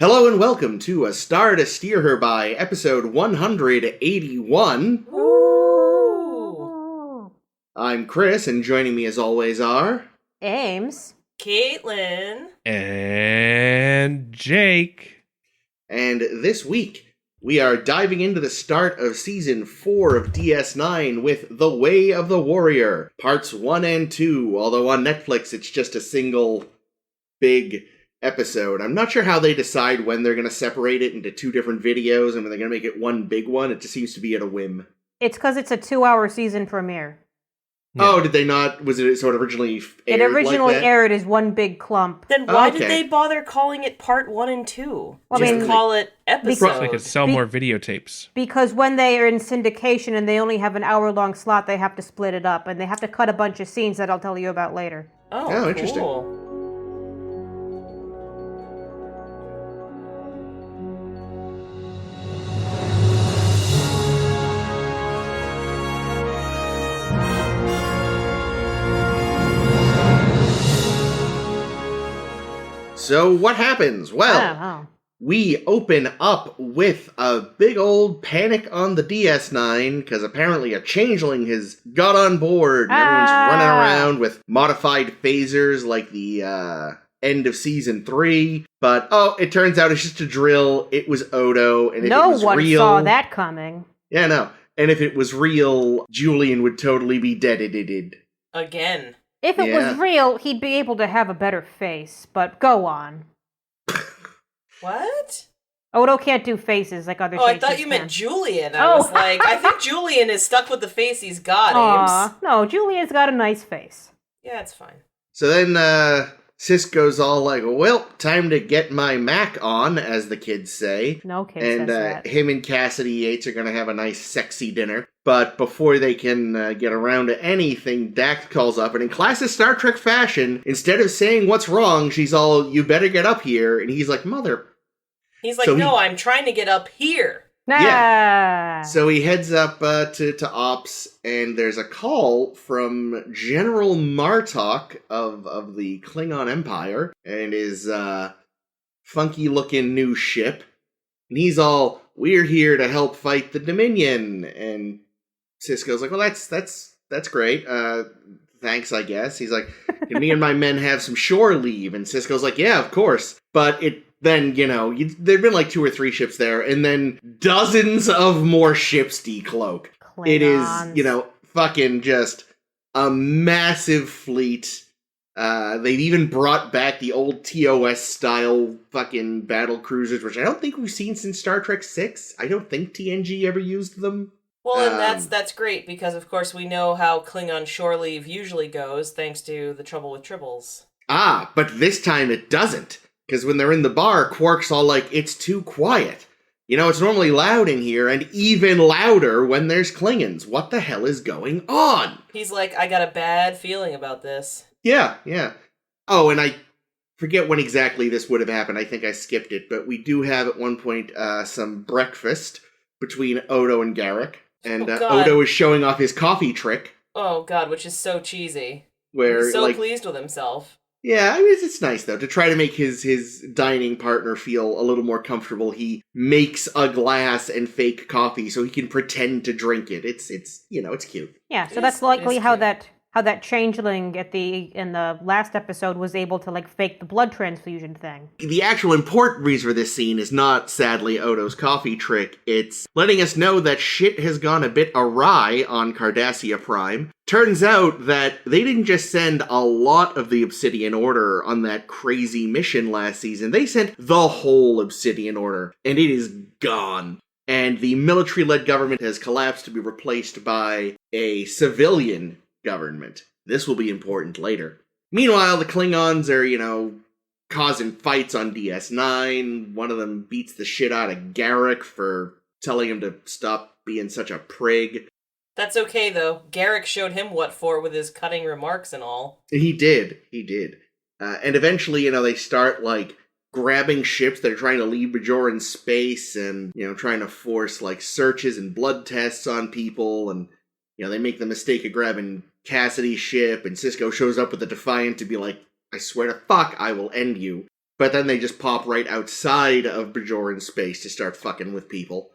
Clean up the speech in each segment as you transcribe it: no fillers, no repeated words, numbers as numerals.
Hello and welcome to A Star to Steer Her By, episode 181. Ooh. I'm Chris, and joining me as always are... Ames. Caitlin. And Jake. And this week, we are diving into the start of Season 4 of DS9 with The Way of the Warrior, Parts 1 and 2, although on Netflix it's just a single big episode. I'm not sure how they decide when they're going to separate it into two different videos and when they're going to make it one big one. It just seems to be at a whim. It's because it's a 2-hour season premiere. Yeah. Oh, did they not? Was it sort of originally aired It originally like that? aired as one big clump. Then why Okay. did they bother calling it part 1 and 2? Well, I Just mean, call it episode. So they could sell more videotapes. Because when they are in syndication and they only have an hour-long slot, they have to split it up. And they have to cut a bunch of scenes that I'll tell you about later. Oh, interesting. Cool. So what happens? Well, Oh. we open up with a big old panic on the DS9 because apparently a changeling has got on board. And everyone's running around with modified phasers like the end of Season 3. But, it turns out it's just a drill. It was Odo. And if No it was one real, saw that coming. Yeah, no. And if it was real, Julian would totally be dead. Again. If it Yeah. was real, he'd be able to have a better face. But go on. What? Odo can't do faces like other Oh, I shapeshifters thought you meant can. Julian. I Oh. was like, I think Julian is stuck with the face he's got, Ames. No, Julian's got a nice face. Yeah, it's fine. So then, Sisko's all like, well, time to get my Mac on, as the kids say. No kid And says that. him and Cassidy Yates are going to have a nice, sexy dinner. But before they can get around to anything, Dax calls up, and in classic Star Trek fashion, instead of saying what's wrong, she's all, you better get up here. And he's like, mother. He's like, So no, I'm trying to get up here. Nah. So he heads up to Ops, and there's a call from General Martok of the Klingon Empire, and his funky-looking new ship. And he's all, we're here to help fight the Dominion. And Sisko's like, well, that's great. Thanks, I guess. He's like, can me and my men have some shore leave? And Sisko's like, yeah, of course. But then, there've been like 2 or 3 ships there, and then dozens of more ships decloak. It is, Klingons. fucking just a massive fleet. They've even brought back the old TOS-style fucking battle cruisers, which I don't think we've seen since Star Trek VI. I don't think TNG ever used them. Well, and that's great, because of course we know how Klingon shore leave usually goes, thanks to the Trouble with Tribbles. Ah, but this time it doesn't. Because when they're in the bar, Quark's all like, it's too quiet. It's normally loud in here, and even louder when there's Klingons. What the hell is going on? He's like, I got a bad feeling about this. Yeah. Oh, and I forget when exactly this would have happened. I think I skipped it. But we do have at one point some breakfast between Odo and Garrick. And Oh, God. Odo is showing off his coffee trick. Oh god, which is so cheesy. Where, He's so pleased with himself. Yeah, I mean, it's nice, though, to try to make his dining partner feel a little more comfortable. He makes a glass and fake coffee so he can pretend to drink it. It's cute. Yeah, so It that's is- likely it is how cute. that changeling in the last episode was able to fake the blood transfusion thing. The actual important reason for this scene is not, sadly, Odo's coffee trick. It's letting us know that shit has gone a bit awry on Cardassia Prime. Turns out that they didn't just send a lot of the Obsidian Order on that crazy mission last season. They sent the whole Obsidian Order, and it is gone. And the military-led government has collapsed to be replaced by a civilian government. This will be important later. Meanwhile, the Klingons are, causing fights on DS9. One of them beats the shit out of Garrick for telling him to stop being such a prig. That's okay, though. Garrick showed him what for with his cutting remarks and all. He did. And eventually, they start, grabbing ships that are trying to leave Bajoran space and, trying to force, searches and blood tests on people. And, they make the mistake of grabbing Cassidy's ship, and Sisko shows up with a Defiant to be like, I swear to fuck, I will end you. but then they just pop right outside of Bajoran space to start fucking with people.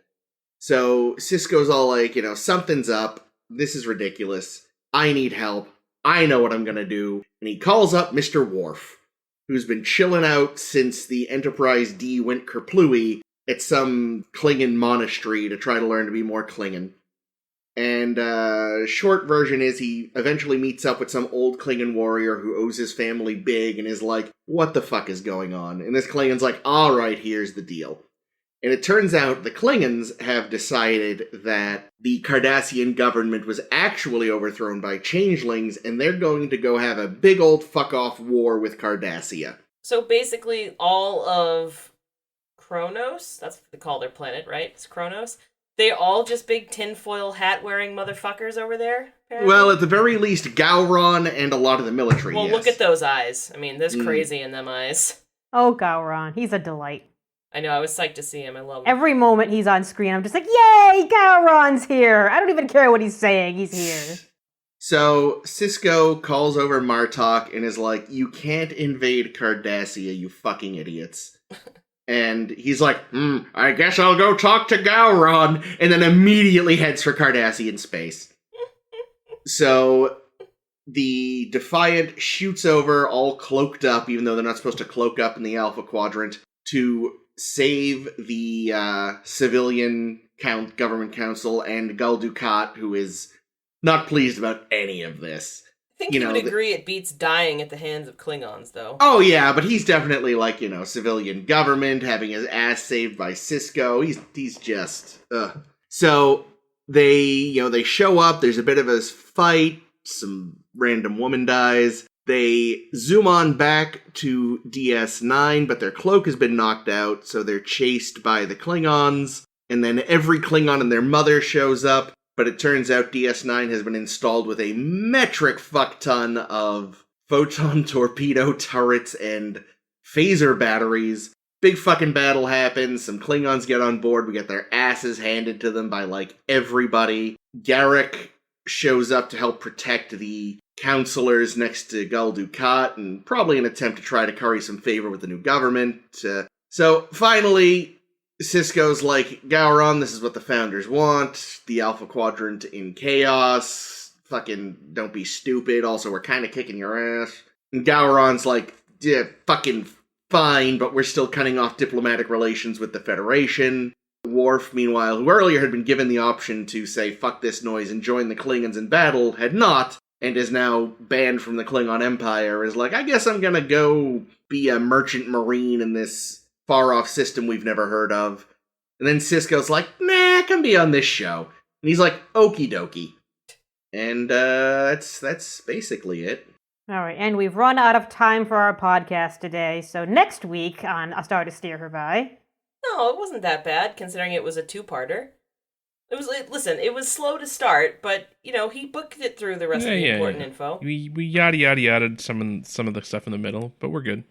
So Sisko's all like, something's up. This is ridiculous. I need help. I know what I'm gonna do. And he calls up Mr. Worf, who's been chilling out since the Enterprise D went kerplooey at some Klingon monastery to try to learn to be more Klingon. And short version is he eventually meets up with some old Klingon warrior who owes his family big and is like, what the fuck is going on? And this Klingon's like, alright, here's the deal. And it turns out the Klingons have decided that the Cardassian government was actually overthrown by changelings, and they're going to go have a big old fuck-off war with Cardassia. So basically all of Kronos, that's what they call their planet, right? It's Kronos. They all just big tinfoil hat-wearing motherfuckers over there, apparently? Well, at the very least, Gowron and a lot of the military, Well, yes. look at those eyes. I mean, there's crazy in them eyes. Oh, Gowron. He's a delight. I know, I was psyched to see him. I love him. Every moment he's on screen, I'm just like, yay, Gowron's here. I don't even care what he's saying. He's here. So, Sisko calls over Martok and is like, you can't invade Cardassia, you fucking idiots. And he's like, I guess I'll go talk to Gowron, and then immediately heads for Cardassian space. So, the Defiant shoots over all cloaked up, even though they're not supposed to cloak up in the Alpha Quadrant, to save the civilian government council and Gul Dukat, who is not pleased about any of this. I think you would agree it beats dying at the hands of Klingons, though. Oh yeah, but he's definitely like, civilian government, having his ass saved by Sisko. He's just, So, they show up, there's a bit of a fight, some random woman dies. They zoom on back to DS9, but their cloak has been knocked out, so they're chased by the Klingons, and then every Klingon and their mother shows up, but it turns out DS9 has been installed with a metric fuck ton of photon torpedo turrets and phaser batteries. Big fucking battle happens, some Klingons get on board, we get their asses handed to them by, everybody. Garrick shows up to help protect the counselors next to Gul Dukat, and probably an attempt to try to curry some favor with the new government. So finally, Sisko's like, Gowron, this is what the Founders want. The Alpha Quadrant in chaos. Fucking don't be stupid. Also, we're kind of kicking your ass. And Gowron's like, yeah, fucking fine, but we're still cutting off diplomatic relations with the Federation. Worf, meanwhile, who earlier had been given the option to say, fuck this noise and join the Klingons in battle, had not, and is now banned from the Klingon Empire, is like, I guess I'm gonna go be a merchant marine in this far-off system we've never heard of. And then Sisko's like, nah, I can be on this show. And he's like, okie dokie. And that's basically it. All right, and we've run out of time for our podcast today, so next week on A Star to Steer Her By... No, it wasn't that bad, considering it was a two-parter. It was slow to start, but, he booked it through the rest of the important info. We yada yada yada some of the stuff in the middle, but we're good.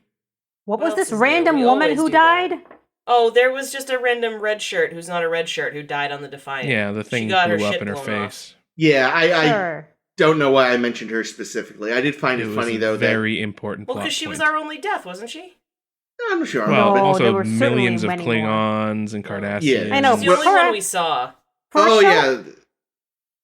What was this random woman who died? Oh, there was just a random red shirt who's not a red shirt who died on the Defiant. Yeah, the thing blew up in her face. Yeah, I don't know why I mentioned her specifically. I did find it funny, though. Very important plot because she was our only death, wasn't she? I'm sure. Well, but also millions of Klingons and Cardassians. Yeah. I know. It's the only one we saw. Yeah.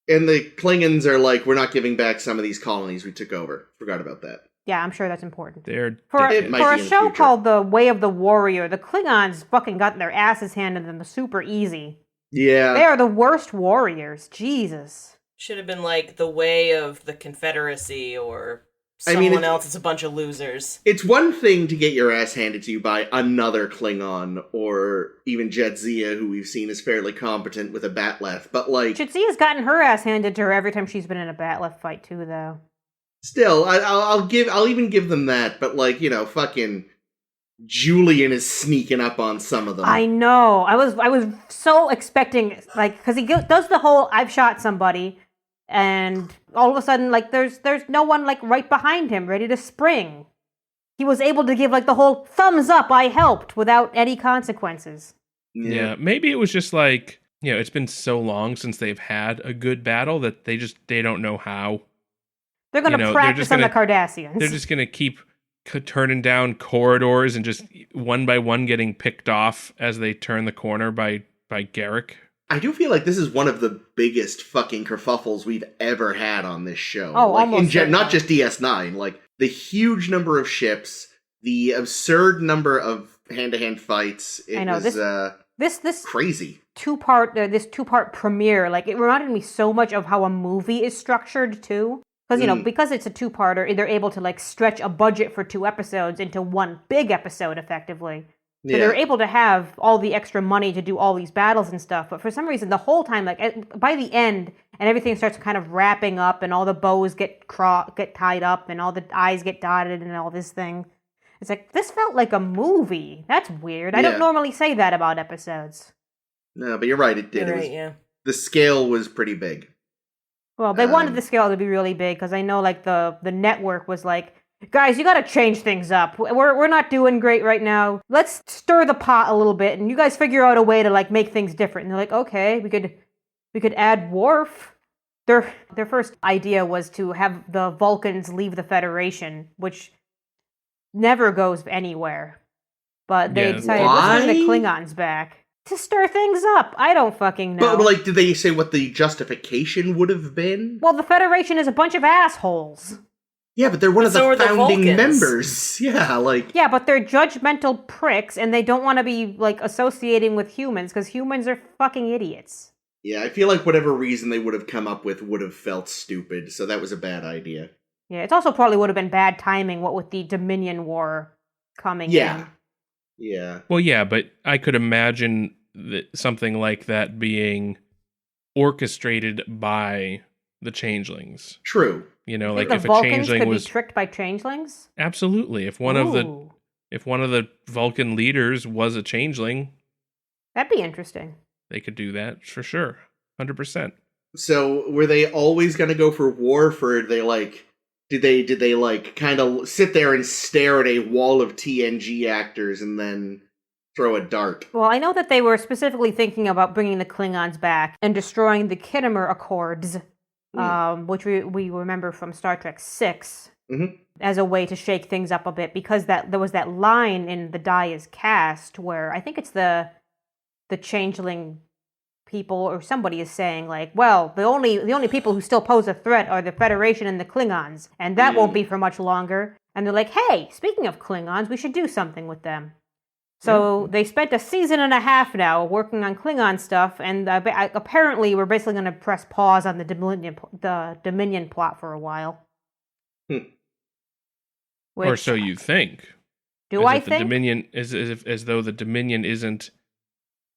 And the Klingons are like, we're not giving back some of these colonies we took over. Forgot about that. Yeah, I'm sure that's important. It might For be a in show the future. called The Way of the Warrior, the Klingons fucking got their asses handed to them super easy. Yeah. They are the worst warriors. Jesus. Should have been like the way of the Confederacy or someone else. It's a bunch of losers. It's one thing to get your ass handed to you by another Klingon, or even Jadzia, who we've seen is fairly competent with a batleth, but Jadzia's gotten her ass handed to her every time she's been in a batleth fight too, though. Still, I'll even give them that, but fucking Julian is sneaking up on some of them. I know. I was so expecting, because he does the whole I've shot somebody, and all of a sudden, there's no one, right behind him, ready to spring. He was able to give, the whole thumbs up, I helped, without any consequences. Yeah, maybe it was just it's been so long since they've had a good battle that they don't know how. They're going to practice on the Cardassians. They're just going to keep turning down corridors and just one by one getting picked off as they turn the corner by Garrick. I do feel like this is one of the biggest fucking kerfuffles we've ever had on this show. Oh, like, almost not just DS9. Like, the huge number of ships, the absurd number of hand-to-hand fights. I know, this crazy. two-part premiere, like, it reminded me so much of how a movie is structured, too. Because, because it's a two-parter, they're able to, like, stretch a budget for 2 episodes into one big episode, effectively. So they're able to have all the extra money to do all these battles and stuff, but for some reason, the whole time, like, by the end, and everything starts kind of wrapping up, and all the bows get tied up, and all the I's get dotted, and all this thing. It's like, this felt like a movie. That's weird. I don't normally say that about episodes. No, but you're right, it did. You're right, yeah. The scale was pretty big. Well, they wanted the scale to be really big, because I know, like, the network was like, guys, you gotta change things up. We're not doing great right now. Let's stir the pot a little bit, and you guys figure out a way to, like, make things different. And they're like, okay, we could add Worf. Their first idea was to have the Vulcans leave the Federation, which never goes anywhere. But they decided, let's bring the Klingons back. To stir things up. I don't fucking know. But, like, did they say what the justification would have been? Well, the Federation is a bunch of assholes. Yeah, but they're one of the founding Vulcans. members. Yeah, like... Yeah, but they're judgmental pricks, and they don't want to be, like, associating with humans, because humans are fucking idiots. Yeah, I feel like whatever reason they would have come up with would have felt stupid, so that was a bad idea. Yeah, it also probably would have been bad timing, what with the Dominion War coming in. Yeah. Well, yeah, but I could imagine something like that being orchestrated by the changelings. True. Like the if Vulcans a changeling could was be tricked by changelings? Absolutely. If one of the Vulcan leaders was a changeling, that'd be interesting. They could do that for sure. 100%. So were they always going to go for Worf, or did they like kind of sit there and stare at a wall of TNG actors and then throw a dart? Well, I know that they were specifically thinking about bringing the Klingons back and destroying the Khitomer Accords, which we remember from Star Trek VI, as a way to shake things up a bit, because there was that line in The Die Is Cast where I think it's the changeling people or somebody is saying, like, well, the only people who still pose a threat are the Federation and the Klingons, and that won't be for much longer. And they're like, hey, speaking of Klingons, we should do something with them. So they spent a season and a half now working on Klingon stuff, and apparently we're basically going to press pause on the Dominion plot for a while. Or so you think. Do I think? The Dominion, as though the Dominion isn't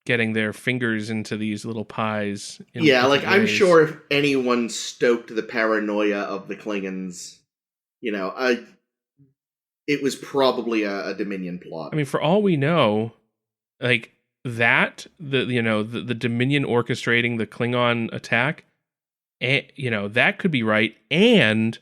getting their fingers into these little pies. Yeah, like, I'm sure if anyone stoked the paranoia of the Klingons, it was probably a Dominion plot. I mean, for all we know, like, that, the Dominion orchestrating the Klingon attack, that could be right, and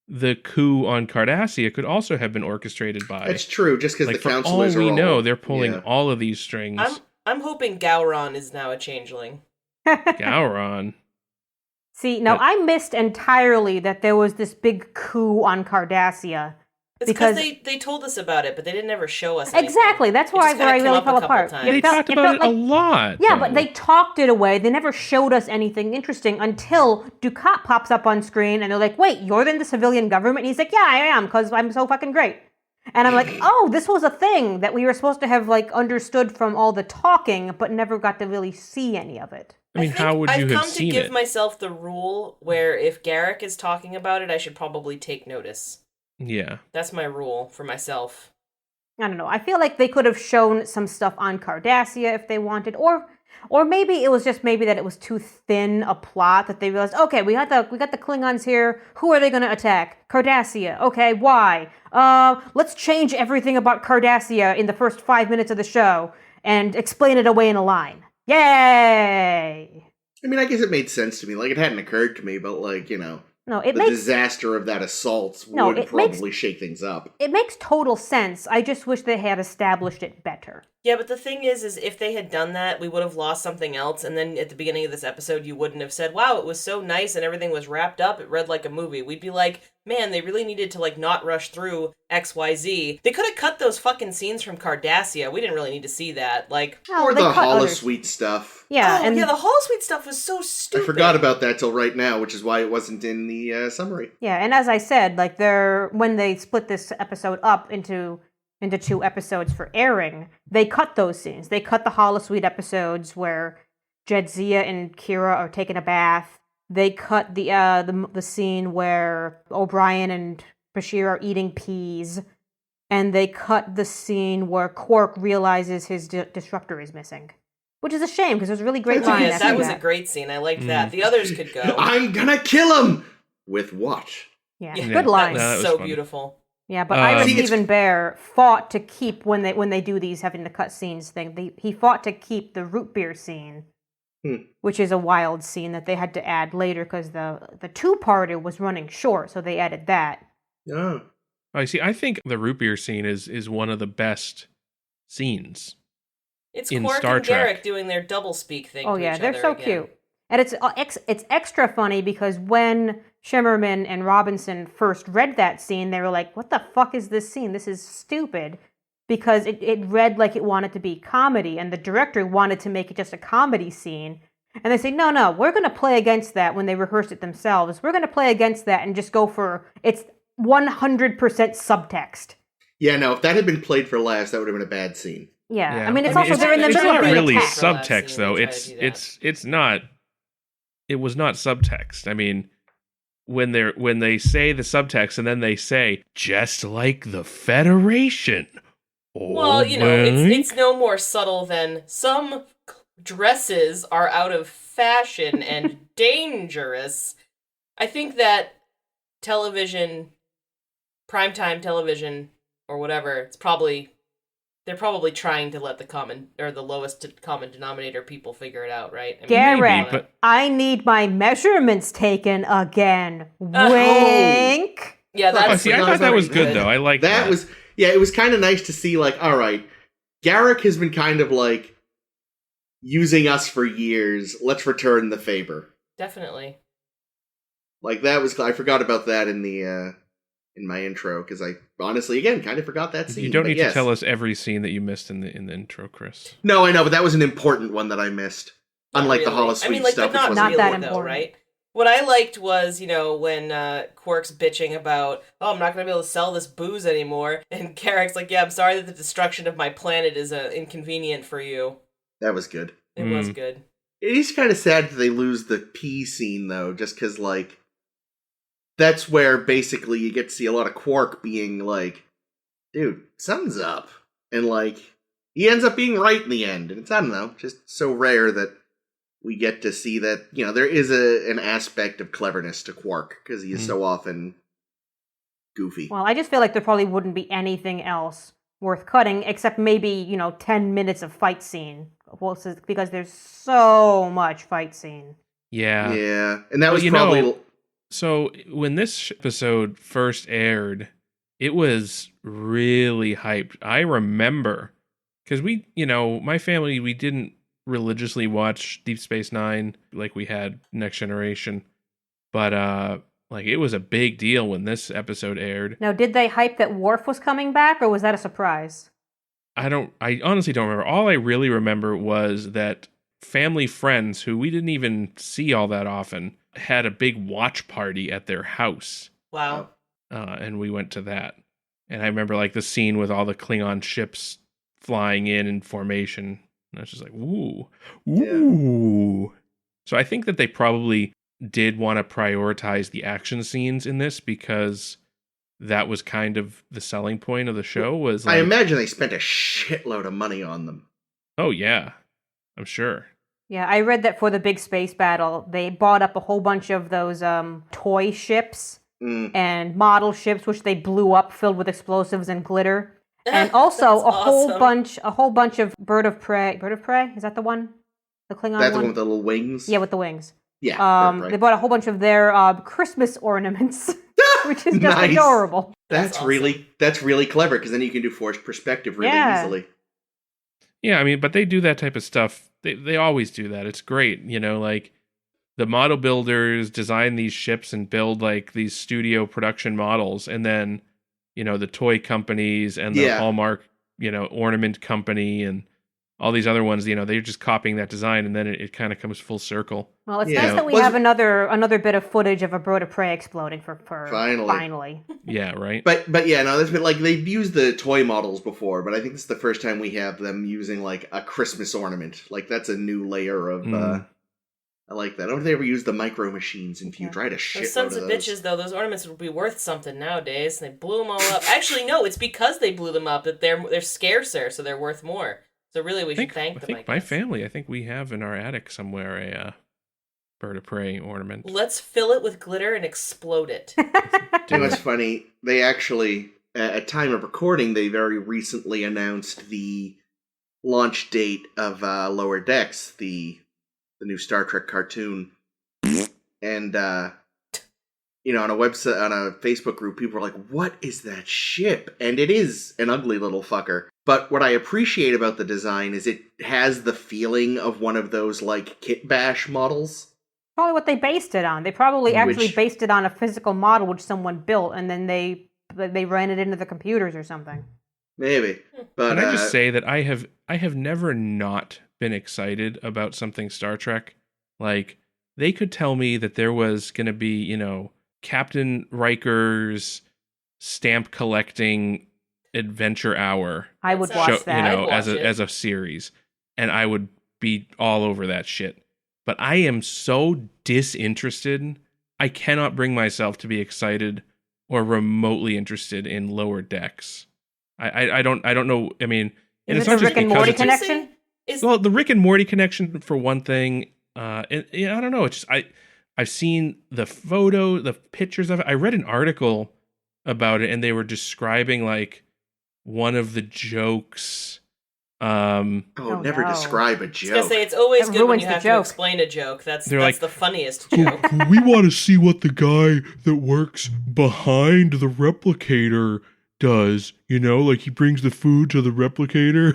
the coup on Cardassia could also have been orchestrated by... That's true, just because the counselors all are we know, they're pulling all of these strings. I'm hoping Gowron is now a changeling. Gowron. See, no, I missed entirely that there was this big coup on Cardassia. It's because they told us about it, but they didn't ever show us anything. Exactly, that's where I really fell apart. They talked about it a lot. Yeah, but they talked it away. They never showed us anything interesting until Dukat pops up on screen, and they're like, wait, you're in the civilian government? And he's like, yeah, I am, because I'm so fucking great. And I'm like, oh, this was a thing that we were supposed to have, like, understood from all the talking, but never got to really see any of it. I mean, how would you have seen it? I've come to give myself the rule where if Garrick is talking about it, I should probably take notice. Yeah. That's my rule for myself. I don't know. I feel like they could have shown some stuff on Cardassia if they wanted, or maybe it was just that it was too thin a plot that they realized, okay, we got the Klingons here. Who are they going to attack? Cardassia. Okay, why? Let's change everything about Cardassia in the first 5 minutes of the show and explain it away in a line. Yay! I mean, I guess it made sense to me. Like, it hadn't occurred to me, but, like, the disaster of that assault would probably shake things up. It makes total sense. I just wish they had established it better. Yeah, but the thing is if they had done that, we would have lost something else, and then at the beginning of this episode, you wouldn't have said, wow, it was so nice and everything was wrapped up, it read like a movie. We'd be like, man, they really needed to, like, not rush through XYZ. They could have cut those fucking scenes from Cardassia. We didn't really need to see that. Like, Or they the cut others. holosuite stuff. Yeah, the holosuite stuff was so I stupid. forgot about that till right now, which is why it wasn't in the summary. Yeah, and as I said, like when they split this episode up into 2 episodes for airing, they cut those scenes. They cut the holosuite episodes where Jadzia and Kira are taking a bath. They cut the scene where O'Brien and Bashir are eating peas, and they cut the scene where Quark realizes his disruptor is missing, which is a shame because it was a really great line. Yes, that was a great scene. I liked that. The others could go. I'm gonna kill him with what? Yeah, Yeah, good line. That was so beautiful. Yeah, but Ira See, Stephen Bear fought to keep when they do these having to cut scenes thing. He fought to keep the root beer scene. Which is a wild scene that they had to add later because the 2-parter was running short, so they added that. Oh. I see. I think the root beer scene is one of the best scenes. It's in Quark Star and Trek. Garrick doing their double speak thing. Oh to yeah, each they're other so again. cute, and it's extra funny because when Shimmerman and Robinson first read that scene, they were like, "What the fuck is this scene? This is stupid." Because it read like it wanted to be comedy, and the director wanted to make it just a comedy scene. And they say, no, we're going to play against that when they rehearsed it themselves. We're going to play against that and just go for, it's 100% subtext. Yeah, no, if that had been played for laughs, that would have been a bad scene. Yeah. I mean, it's also, they're in the it's middle not of being really attacked. subtext, though. It's not, it was not subtext. I mean, when they say the subtext and then they say, just like the Federation. Well, it's no more subtle than some dresses are out of fashion and dangerous. I think that television, primetime television, or whatever, they're probably trying to let the lowest common denominator people figure it out, right? I mean, Garrett, I need my measurements taken again. Wink. Yeah, that's. I thought that was good though. I like that. It was kind of nice to see. Like, all right, Garrick has been kind of like using us for years. Let's return the favor. Definitely. Like that was. I forgot about that in the in my intro because I honestly, again, kind of forgot that scene. You don't need to tell us every scene that you missed in the intro, Chris. No, I know, but that was an important one that I missed. Unlike the holosuite stuff, not which really, wasn't that important. important. Right? What I liked was, when Quark's bitching about, I'm not going to be able to sell this booze anymore, and Garrick's like, yeah, I'm sorry that the destruction of my planet is inconvenient for you. That was good. It was good. It is kind of sad that they lose the pee scene, though, just because, like, that's where basically you get to see a lot of Quark being like, dude, something's up. And, like, he ends up being right in the end. And it's, I don't know, just so rare that we get to see that, there is an aspect of cleverness to Quark, because he is so often goofy. Well, I just feel like there probably wouldn't be anything else worth cutting, except maybe, 10 minutes of fight scene. Well, because there's so much fight scene. Yeah. Yeah. And that was probably... So when this episode first aired, it was really hyped. I remember, because we, my family, we didn't religiously watch Deep Space Nine like we had Next Generation, but it was a big deal when this episode aired. Now, did they hype that Worf was coming back, or was that a surprise? I honestly don't remember. All I really remember was that family friends who we didn't even see all that often had a big watch party at their house. Wow. And we went to that. And I remember the scene with all the Klingon ships flying in formation. And I was just like, ooh. Yeah. So I think that they probably did want to prioritize the action scenes in this because that was kind of the selling point of the show. Was I imagine they spent a shitload of money on them. Oh, yeah. I'm sure. Yeah, I read that for the big space battle, they bought up a whole bunch of those toy ships and model ships, which they blew up, filled with explosives and glitter, and also a whole bunch of bird of prey. Bird of prey, is that the one? The Klingon That's one? the one with the little wings. Yeah, with the wings. Yeah. They bought a whole bunch of their Christmas ornaments, which is just Nice. adorable. That's awesome. really clever because then you can do forced perspective really easily. Yeah, I mean, but they do that type of stuff. They always do that. It's great, the model builders design these ships and build like these studio production models, and then the toy companies and the Hallmark ornament company and all these other ones, they're just copying that design, and then it kind of comes full circle. Well, it's nice that we have another bit of footage of a bird of prey exploding for finally. Yeah, right. But yeah, no, there's been like they've used the toy models before, but I think this is the first time we have them using like a Christmas ornament. Like that's a new layer of. I like that. I don't know if they ever use the micro machines in future. I had a shit those sons of bitches, though, those ornaments would be worth something nowadays. They blew them all up. Actually, no, it's because they blew them up that they're scarcer, so they're worth more. So really, we should thank them. I think my family, we have in our attic somewhere a bird of prey ornament. Let's fill it with glitter and explode it. You know what's funny? They actually, at time of recording, they very recently announced the launch date of Lower Decks, the new Star Trek cartoon. And, on a website, on a Facebook group, people were like, what is that ship? And it is an ugly little fucker. But what I appreciate about the design is it has the feeling of one of those, like, Kit Bash models. Probably what they based it on. They probably actually based it on a physical model which someone built, and then they ran it into the computers or something. Maybe. But, can I just say that I have never not been excited about something Star Trek? Like, they could tell me that there was going to be, Captain Riker's stamp collecting adventure hour. I would watch that. As a series, and I would be all over that shit. But I am so disinterested. I cannot bring myself to be excited or remotely interested in Lower Decks. I don't know. I mean, and is it's it not the just Rick and Morty connection? Well, the Rick and Morty connection for one thing. I don't know. It's just I've seen the pictures of it. I read an article about it, and they were describing like one of the jokes. Never describe a joke. I was gonna say, it's always That good when you ruins have the to joke. explain a joke. That's like, the funniest joke. We want to see what the guy that works behind the replicator does. Like he brings the food to the replicator.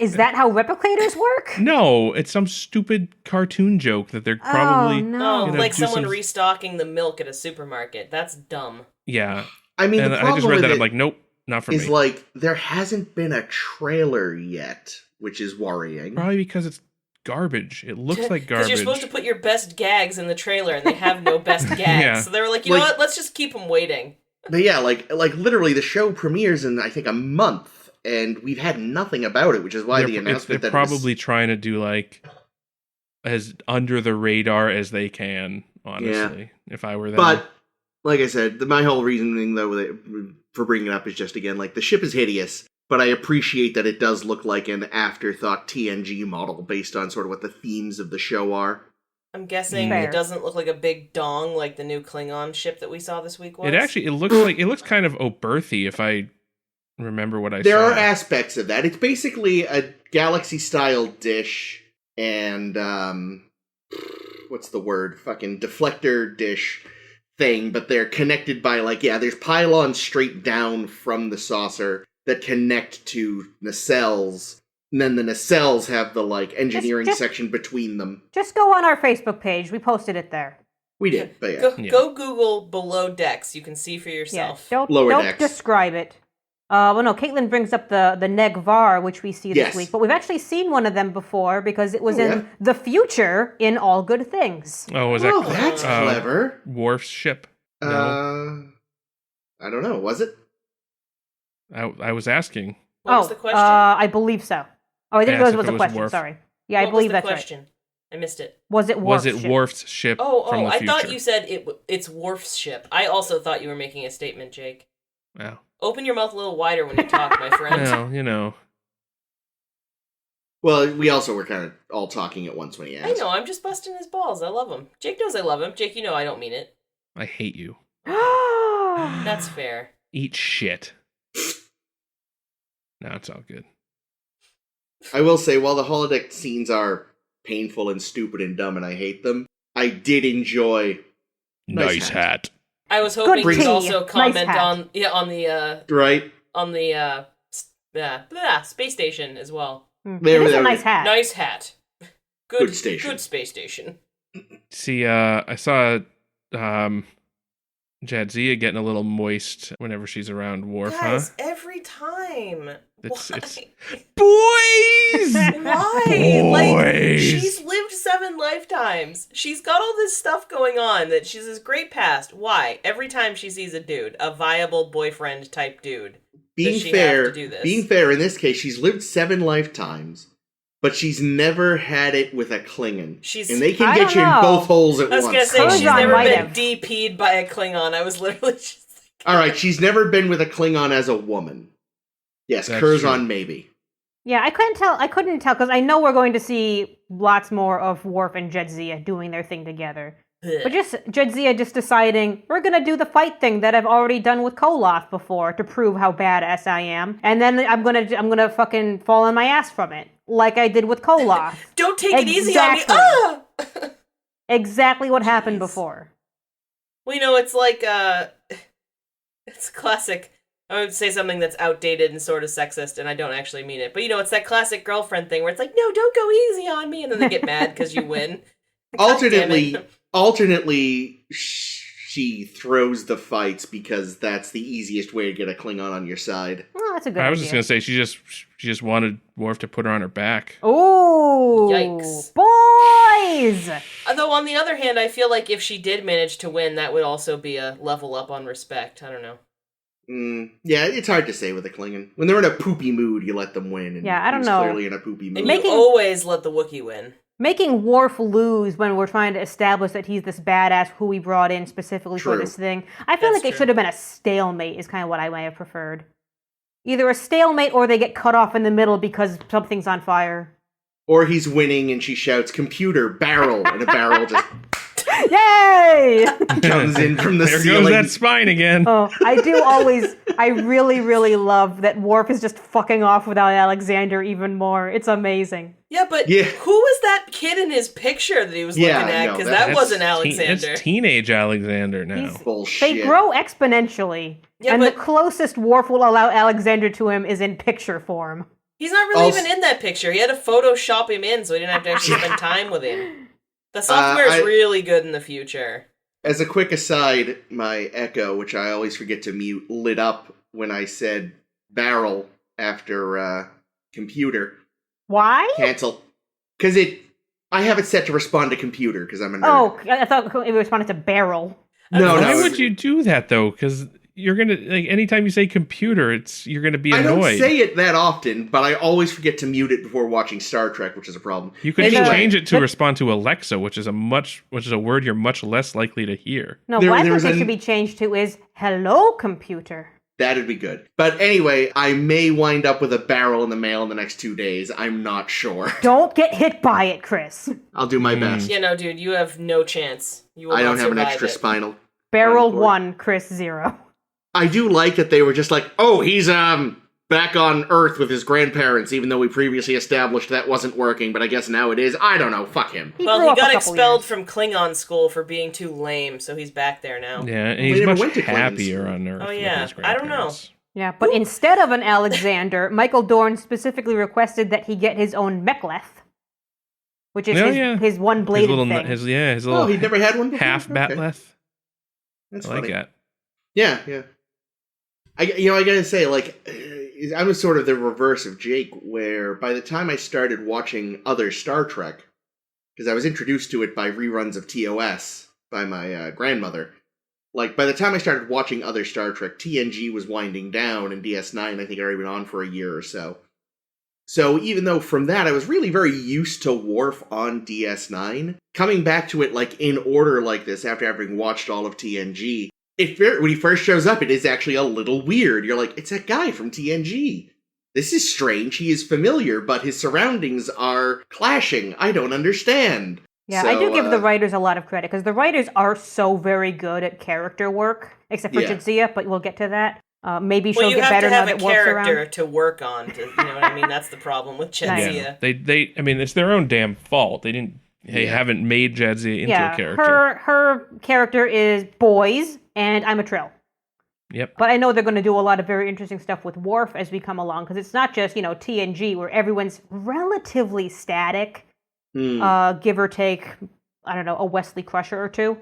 Is that how replicators work? No, it's some stupid cartoon joke that they're probably. Oh, no. Like someone restocking the milk at a supermarket. That's dumb. Yeah. I mean, and the problem I just read with that. it I'm like, nope, not for me. is like there hasn't been a trailer yet, which is worrying. Probably because it's garbage. It looks like garbage. Because you're supposed to put your best gags in the trailer, and they have no best gags. Yeah. So they were like, you know what? Let's just keep them waiting. But yeah, like literally, the show premieres in I think a month, and we've had nothing about it, which is why the announcement. They're probably trying to do like as under the radar as they can. Honestly, if I were them. But like I said, my whole reasoning though for bringing it up is just again like the ship is hideous, but I appreciate that it does look like an afterthought TNG model based on sort of what the themes of the show are. I'm guessing it doesn't look like a big dong like the new Klingon ship that we saw this week was. It looks kind of Oberthy if I remember what I saw. There are aspects of that. It's basically a galaxy-style dish and what's the word? Fucking deflector dish thing, but they're connected by there's pylons straight down from the saucer that connect to nacelles. And then the nacelles have the engineering section between them. Just go on our Facebook page. We posted it there. We did, but yeah. Go Google below decks. You can see for yourself. Yeah, don't describe it. Well, no, Caitlin brings up the Negvar, which we see this week. But we've actually seen one of them before because it was in the future in All Good Things. Oh, was that? Oh, that's clever. Worf's ship. No. I don't know. Was it? I was asking. What was the question? I believe so. Oh, I think it was a question. Worf. Sorry. Yeah, I believe that's question? Right. I missed it. Was it Worf's ship? Oh, I thought you said it's Worf's ship. I also thought you were making a statement, Jake. Wow. Open your mouth a little wider when you talk, my friend. Well, Well, we also were kind of all talking at once when he asked. I know, I'm just busting his balls. I love him. Jake knows I love him. Jake, you know I don't mean it. I hate you. That's fair. Eat shit. No, it's all good. I will say, while the holodeck scenes are painful and stupid and dumb and I hate them, I did enjoy... Nice hat. I was hoping Good you'd tea. also comment Nice on the right? On the space station as well. It is a nice hat. Nice hat. Good station. Good space station. See, I saw Jadzia getting a little moist whenever she's around Worf, Guys, huh? every time. It's Why? boys. Why? Like, Boys! she's lived 7 lifetimes. She's got all this stuff going on, that she's this great past. Why? Every time she sees a dude, a viable boyfriend type dude, does she have to do this? Being fair, in this case, she's lived 7 lifetimes, but she's never had it with a Klingon. And they can I get you don't in know. both holes at I was once. gonna say, she's Curzon never might been have. DP'd by a Klingon. I was literally just like... Alright, she's never been with a Klingon as a woman. Yes, That's Curzon true. maybe. Yeah, I couldn't tell, because I know we're going to see lots more of Worf and Jadzia doing their thing together. But just Jadzia just deciding, we're gonna do the fight thing that I've already done with Koloth before to prove how badass I am, and then I'm gonna fucking fall on my ass from it, like I did with Koloth. Don't take it easy on me! Exactly. Ah! Exactly what happened Jeez. before. Well, you know, it's like, it's classic. I would say something that's outdated and sort of sexist, and I don't actually mean it. But, you know, it's that classic girlfriend thing where it's like, no, don't go easy on me, and then they get mad because you win. God damn it. Alternately, she throws the fights because that's the easiest way to get a Klingon on your side. Well, that's a good I was idea. just gonna say she just wanted Worf to put her on her back. Ooh! Yikes. Boys! Although, on the other hand, I feel like if she did manage to win, that would also be a level up on respect. I don't know. Yeah, it's hard to say with a Klingon. When they're in a poopy mood, you let them win. And Yeah, I don't he's know. Clearly in a poopy mood. And Making- you always let the Wookiee win. Making Worf lose when we're trying to establish that he's this badass who we brought in specifically for True. this thing. I feel That's like it true. should have been a stalemate is kind of what I might have preferred. Either a stalemate or they get cut off in the middle because something's on fire. Or he's winning and she shouts, "Computer, barrel!" and a barrel just Yay! comes in from the There ceiling. goes that spine again. Oh, I really, really love that Worf is just fucking off without Alexander even more. It's amazing. Yeah, but Yeah. who was that kid in his picture that he was Yeah, looking at? no, Because that- that wasn't That's Alexander. teenage Alexander now. He's- Bullshit. They grow exponentially. Yeah, and but- the closest Worf will allow Alexander to him is in picture form. He's not really Also- even in that picture. He had to Photoshop him in so he didn't have to actually spend time with him. The software is I- really good in the future. As a quick aside, my Echo, which I always forget to mute, lit up when I said barrel after computer. Why? Cancel. Because I have it set to respond to computer because I'm a nerd. Oh, I thought it responded to barrel. no, Why no. would you do that though? Because you're gonna anytime you say computer, you're gonna be I don't annoyed. say it that often, but I always forget to mute it before watching Star Trek, which is a problem. You could Anyway, change it to but- respond to Alexa, which is a word you're much less likely to hear. No, There- what I there think was it an- should be changed to is hello, computer. That'd be good. But anyway, I may wind up with a barrel in the mail in the next 2 days. I'm not sure. Don't get hit by it, Chris. I'll do my best. Yeah, no, dude, you have no chance. You will I don't not have an survive extra it. spinal. Barrel cord. 1, Chris 0. I do like that they were just like, oh, he's back on Earth with his grandparents, even though we previously established that wasn't working, but I guess now it is. I don't know. Fuck him. He Well, grew he up a got couple expelled years. from Klingon school for being too lame, so he's back there now. Yeah, and Well, he's they never much went to Klingons. happier on Earth. Oh, with yeah. his I don't know. grandparents. Yeah, but instead of an Alexander, Michael Dorn specifically requested that he get his own Mek'leth, which is his His one-bladed little, thing. his Oh, little he'd never had one before? half Okay. batleth. That's I like funny. that. Yeah. I gotta say, I was sort of the reverse of Jake, where by the time I started watching other Star Trek, because I was introduced to it by reruns of TOS by my grandmother, by the time I started watching other Star Trek, TNG was winding down, and DS9 I think had already been on for a year or so. So even though from that I was really very used to Worf on DS9, coming back to it in order like this after having watched all of TNG, when he first shows up, it is actually a little weird. You're like, it's that guy from TNG. This is strange. He is familiar, but his surroundings are clashing. I don't understand. Yeah, So, I do give the writers a lot of credit, because the writers are so very good at character work, except for Yeah. Jadzia, but we'll get to that. Maybe she'll Well, you get have better to now have a that Worf's character around. to work on. You know what I mean? That's the problem with Jadzia. Yeah, they. I mean, it's their own damn fault. They haven't made Jadzia into a character. Her character is boys, and I'm a Trill. Yep. But I know they're going to do a lot of very interesting stuff with Worf as we come along, because it's not just, TNG, where everyone's relatively static, give or take I don't know, a Wesley Crusher or two.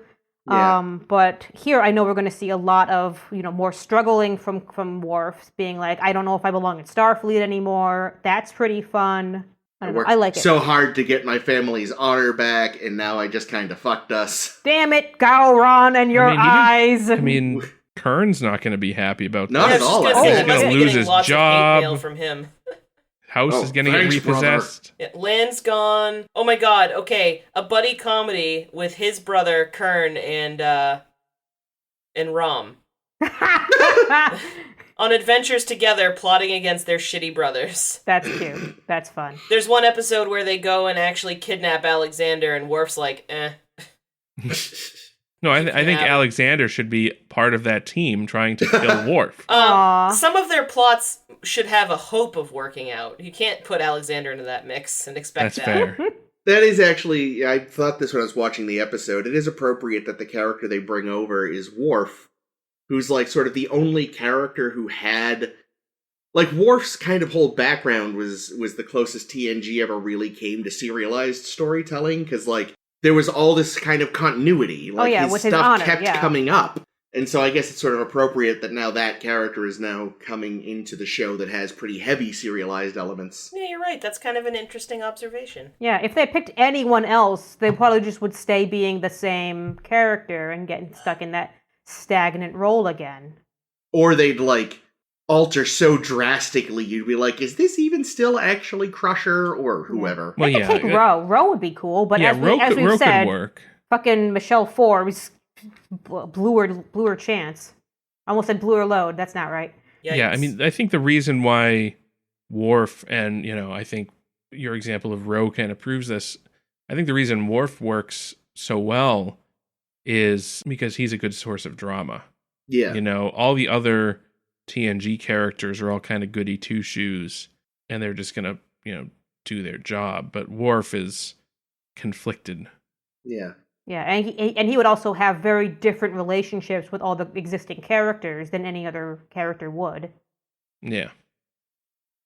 Yeah. But here I know we're going to see a lot of, more struggling from Worf, being like, I don't know if I belong in Starfleet anymore. That's pretty fun. I don't know. I like it. So hard to get my family's honor back, and now I just kind of fucked us. Damn it, Gowron and your eyes. Kern's not going to be happy about Not this. at all. He's going to lose his lots job. Of hate mail from him. House is going to get repossessed. Yeah, Lan's gone. Oh my god, okay. A buddy comedy with his brother, Kern, and Rom. On adventures together, plotting against their shitty brothers. That's cute. That's fun. There's one episode where they go and actually kidnap Alexander, and Worf's like, eh. No, I think Alexander should be part of that team trying to kill Worf. Some of their plots should have a hope of working out. You can't put Alexander into that mix and expect That's fair. That is actually, I thought this when I was watching the episode, it is appropriate that the character they bring over is Worf, who's like sort of the only character who had, like Worf's kind of whole background was the closest TNG ever really came to serialized storytelling, because like, there was all this kind of continuity. Like, his stuff kept coming up. And so I guess it's sort of appropriate that now that character is now coming into the show that has pretty heavy serialized elements. Yeah, you're right. That's kind of an interesting observation. Yeah, if they picked anyone else, they probably just would stay being the same character and getting stuck in that stagnant role again. Or they'd, like, alter so drastically, you'd be like, is this even still actually Crusher or whoever? Well, they could take Ro. Ro would be cool, but as we've said, work. Fucking Michelle Forbes blew her chance. I almost said blew her load. That's not right. Yikes. Yeah, I mean, I think the reason why Worf and, I think your example of Ro kind of proves this, I think the reason Worf works so well is because he's a good source of drama. Yeah. All the other TNG characters are all kind of goody two-shoes, and they're just gonna, do their job. But Worf is conflicted. Yeah. Yeah, and he would also have very different relationships with all the existing characters than any other character would. Yeah.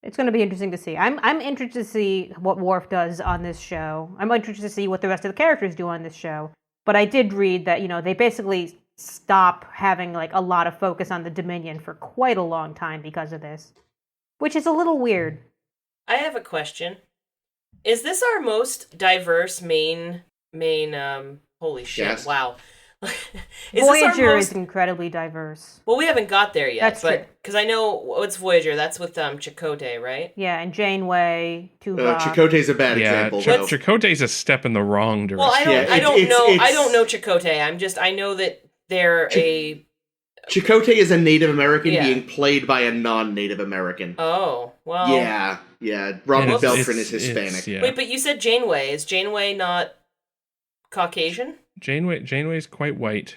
It's going to be interesting to see. I'm interested to see what Worf does on this show. I'm interested to see what the rest of the characters do on this show. But I did read that, they basically stop having like a lot of focus on the Dominion for quite a long time because of this, which is a little weird. I have a question. Is this our most diverse main holy shit, yes. Wow. Voyager is incredibly diverse. Well, we haven't got there yet. That's true. Because I know what's Voyager. That's with Chakotay, right? Yeah, and Janeway, Tuvok. Chakotay's a bad example. Chakotay's a step in the wrong direction. Well, I don't know Chakotay. I know that they're a... Chakotay is a Native American being played by a non-Native American. Oh, well... Yeah. Robert Beltran is Hispanic. Wait, but you said Janeway. Is Janeway not Caucasian? Janeway's quite white.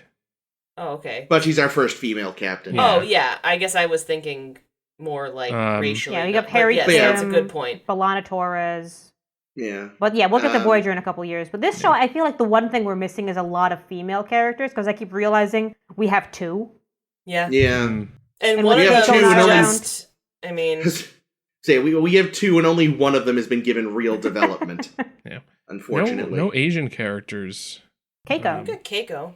Oh, okay. But she's our first female captain. Yeah. Oh, yeah. I guess I was thinking more like racially. Yeah, you got Harry Kim. That's a good point. B'Elanna Torres. Yeah. But yeah, we'll get to Voyager in a couple years. But this show, I feel like the one thing we're missing is a lot of female characters, because I keep realizing we have two. Yeah. Yeah. And one of them is just, I mean... Say, we have two, and only one of them has been given real development. Yeah. Unfortunately. No Asian characters. Keiko. You got Keiko.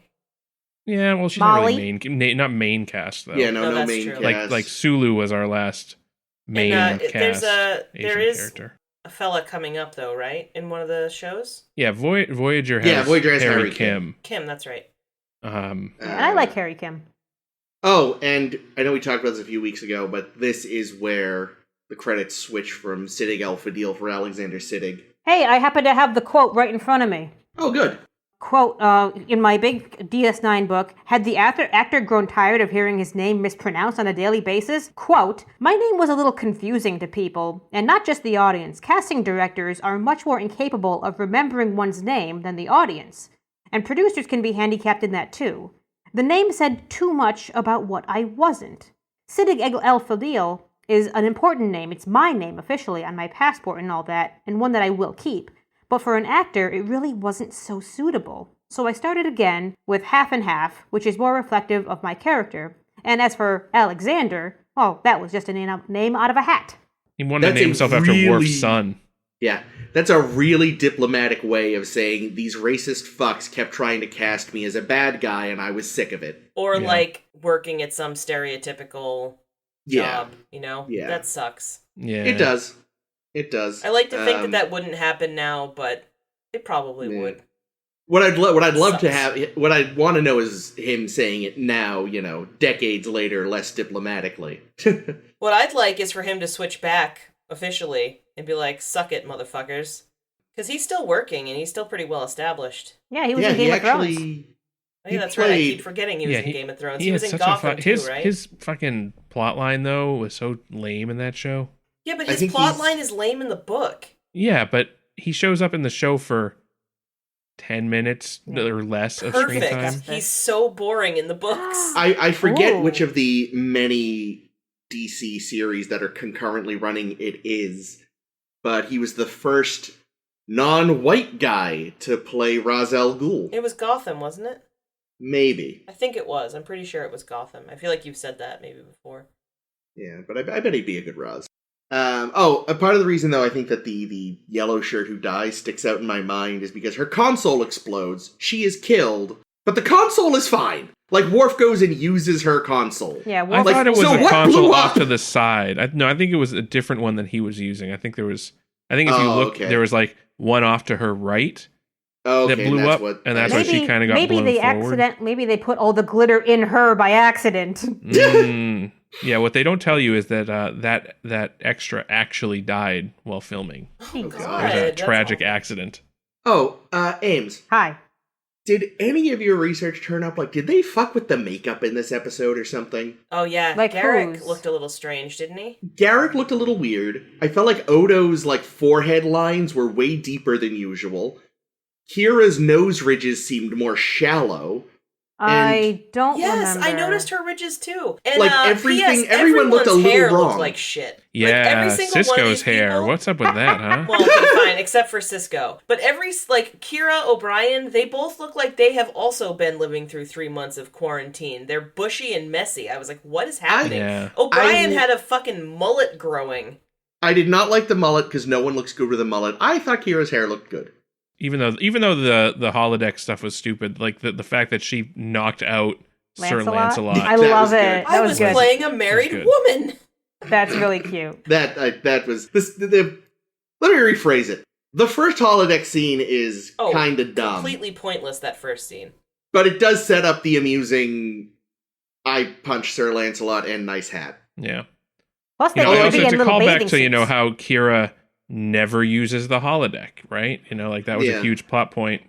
Yeah, well, she's Molly? not really not main cast, though. Yeah, no main true. cast. Like Sulu was our last main cast there is character. A fella coming up, though, right? In one of the shows? Yeah, Voyager has Harry Kim. Kim, that's right. And I like Harry Kim. Oh, and I know we talked about this a few weeks ago, but this is where the credits switch from Siddig Alpha Deal for Alexander Siddig. Hey, I happen to have the quote right in front of me. Oh, good. Quote, in my big DS9 book, had the actor grown tired of hearing his name mispronounced on a daily basis? Quote, my name was a little confusing to people, and not just the audience. Casting directors are much more incapable of remembering one's name than the audience, and producers can be handicapped in that too. The name said too much about what I wasn't. Siddig El Fadil is an important name. It's my name officially on my passport and all that, and one that I will keep. But for an actor, it really wasn't so suitable. So I started again with half and half, which is more reflective of my character. And as for Alexander, well, that was just a name out of a hat. He wanted to name himself after Worf's son. Yeah, that's a really diplomatic way of saying these racist fucks kept trying to cast me as a bad guy and I was sick of it. Or Yeah. like working at some stereotypical job, you know? Yeah. That sucks. Yeah. It does. It does. I like to think that wouldn't happen now, but it probably would. What I'd love to Sucks. have, what I want to know is him saying it now, decades later, less diplomatically. What I'd like is for him to switch back officially and be like, suck it, motherfuckers. Because he's still working and he's still pretty well established. Yeah, he was in Game of Thrones. Oh, yeah, that's right. I keep forgetting he was in Game of Thrones. He was in Gotham too, right? His fucking plot line, though, was so lame in that show. Yeah, but his plot line is lame in the book. Yeah, but he shows up in the show for 10 minutes or less of screen time. Perfect. He's so boring in the books. I forget which of the many DC series that are concurrently running it is, but he was the first non-white guy to play Ra's al Ghul. It was Gotham, wasn't it? Maybe. I think it was. I'm pretty sure it was Gotham. I feel like you've said that maybe before. Yeah, but I bet he'd be a good Ra's. A part of the reason, though, I think that the yellow shirt who dies sticks out in my mind is because her console explodes, she is killed, but the console is fine. Like, Worf goes and uses her console. Yeah, I Worf. thought it was so a what console blew off up? to the side. I think it was a different one that he was using. I think if you look, okay. there was like one off to her right Okay, that blew up, and that's why she kind of got blown forward. Maybe they put all the glitter in her by accident. Yeah, what they don't tell you is that that extra actually died while filming. Oh, God. It was a tragic accident. Ames. Hi. Did any of your research turn up, did they fuck with the makeup in this episode or something? Oh, yeah. Like Garrick whose? looked a little strange, didn't he? Garrick looked a little weird. I felt like Odo's, forehead lines were way deeper than usual. Kira's nose ridges seemed more shallow. I don't Yes, remember. I noticed her ridges too. And everything, P.S., everyone looked a everyone's hair little wrong. looked like shit. Yeah, every single one of Sisko's these hair. people- What's up with that, huh? Well, okay, fine, except for Sisko. But Kira, O'Brien, they both look like they have also been living through 3 months of quarantine. They're bushy and messy. I was like, what is happening? Yeah. O'Brien had a fucking mullet growing. I did not like the mullet because no one looks good with a mullet. I thought Kira's hair looked good. Even though the holodeck stuff was stupid, like the fact that she knocked out Sir Lancelot. I That love was good. it. That I was was good. playing a married good. woman. That's really cute. That was this. Let me rephrase it. The first holodeck scene is kind of dumb, Completely pointless, that first scene. but it does set up the amusing "I punched Sir Lancelot" and nice hat. Yeah. Plus, You they know, were also be in to little call back bathing to suits. how Kira never uses the holodeck, right? That was Yeah. a huge plot point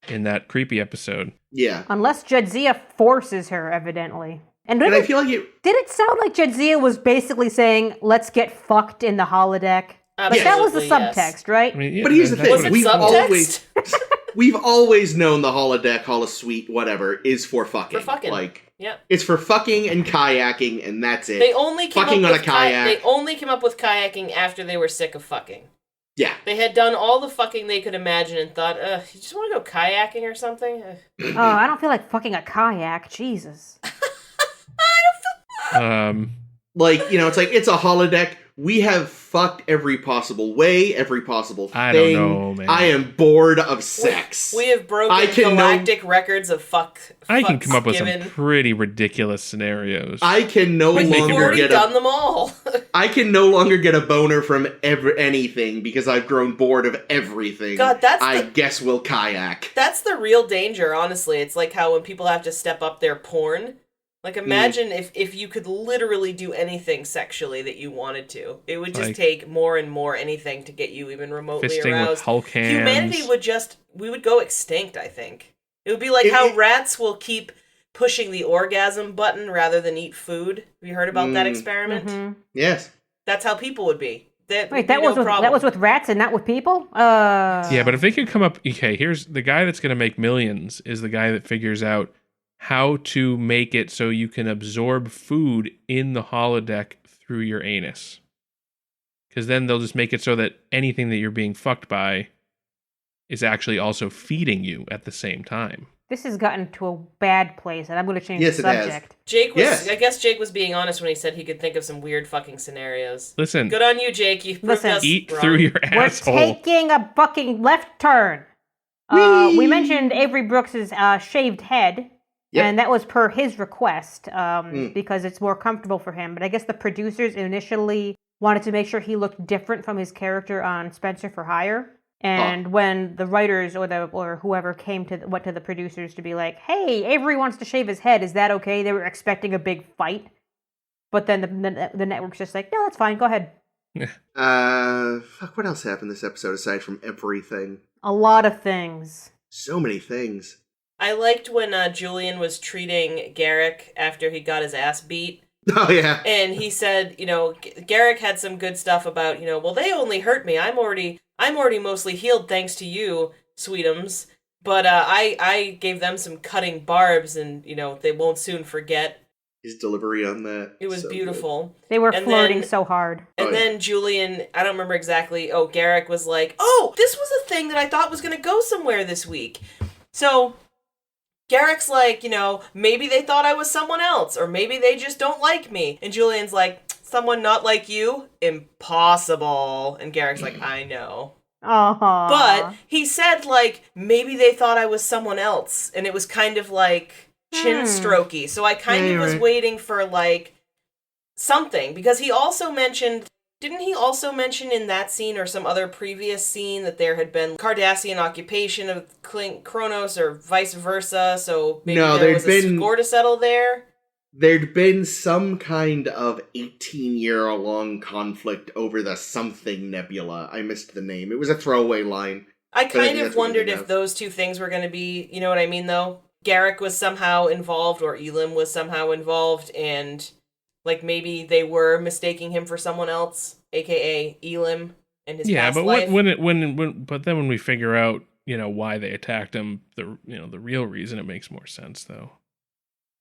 in that creepy episode. Yeah, Unless Jadzia forces her, evidently. And and I feel like it. did it sound like Jadzia was basically saying, let's get fucked in the holodeck? Like, that was the Absolutely, subtext, yes. right? I mean, yeah, But here's the that's thing: Was it we've subtext? always known the holodeck, holosuite, whatever, is for fucking. For fucking. Yeah. It's for fucking and kayaking, and that's it. They only came Fucking up on with a kayak. They only came up with kayaking after they were sick of fucking. Yeah. They had done all the fucking they could imagine and thought, you just want to go kayaking or something? Oh, I don't feel like fucking a kayak. Jesus. It's a holodeck. We have fucked every possible way, every possible thing. I don't know, man. I am bored of sex. We have broken galactic records of I can come up with given. some pretty ridiculous scenarios. I can no But you've longer already get done them all. I can no longer get a boner from anything because I've grown bored of everything. God, I guess we'll kayak. That's the real danger, honestly. It's like how when people have to step up their porn. Like, imagine if you could literally do anything sexually that you wanted to. It would just take more and more anything to get you even remotely fisting aroused. with Hulk hands. Humanity we would go extinct, I think. It would be like how rats will keep pushing the orgasm button rather than eat food. Have you heard about that experiment? Mm-hmm. Yes. That's how people would be. Wait, that was with rats and not with people? Yeah, but if they could come up... Okay, here's the guy that's going to make millions is the guy that figures out how to make it so you can absorb food in the holodeck through your anus. Because then they'll just make it so that anything that you're being fucked by is actually also feeding you at the same time. This has gotten to a bad place, and I'm going to change Yes, the it has. subject. Jake was. Yes. I guess Jake was being honest when he said he could think of some weird fucking scenarios. Listen, Good on you, Jake. You proved Listen. us eat wrong. through your We're asshole. taking a fucking left turn. We mentioned Avery Brooks's shaved head, Yep. and that was per his request because it's more comfortable for him. But I guess the producers initially wanted to make sure he looked different from his character on Spencer for Hire. And when the writers or whoever went to the producers to be like, "Hey, Avery wants to shave his head. Is that okay?" They were expecting a big fight, but then the network's just like, "No, that's fine. Go ahead." Fuck, what else happened this episode aside from everything? A lot of things. So many things. I liked when Julian was treating Garrick after he got his ass beat. Oh, yeah. And he said, Garrick had some good stuff about, well, they only hurt me. I'm already mostly healed thanks to you, Sweetums. But I gave them some cutting barbs, and they won't soon forget. His delivery on that. It was so beautiful. They were And flirting then- so hard. And then Julian, I don't remember exactly. Oh, Garrick was like, "Oh, this was a thing that I thought was going to go somewhere this week." So Garrick's like, maybe they thought I was someone else, or maybe they just don't like me. And Julian's like, "Someone not like you? Impossible." And Garrick's like, "I know." Aww. But he said, maybe they thought I was someone else. And it was kind of chin strokey. So I kind of was waiting for, something. Because he also mentioned... Didn't he also mention in that scene or some other previous scene that there had been Cardassian occupation of Kronos or vice versa? So maybe there was a score to settle there? There'd been some kind of 18-year-long conflict over the something nebula. I missed the name. It was a throwaway line. I kind of wondered if those two things were going to be, you know what I mean, though? Garrick was somehow involved, or Elam was somehow involved, and maybe they were mistaking him for someone else, aka Elam and his past life. But then when we figure out, why they attacked him, the real reason, it makes more sense, though.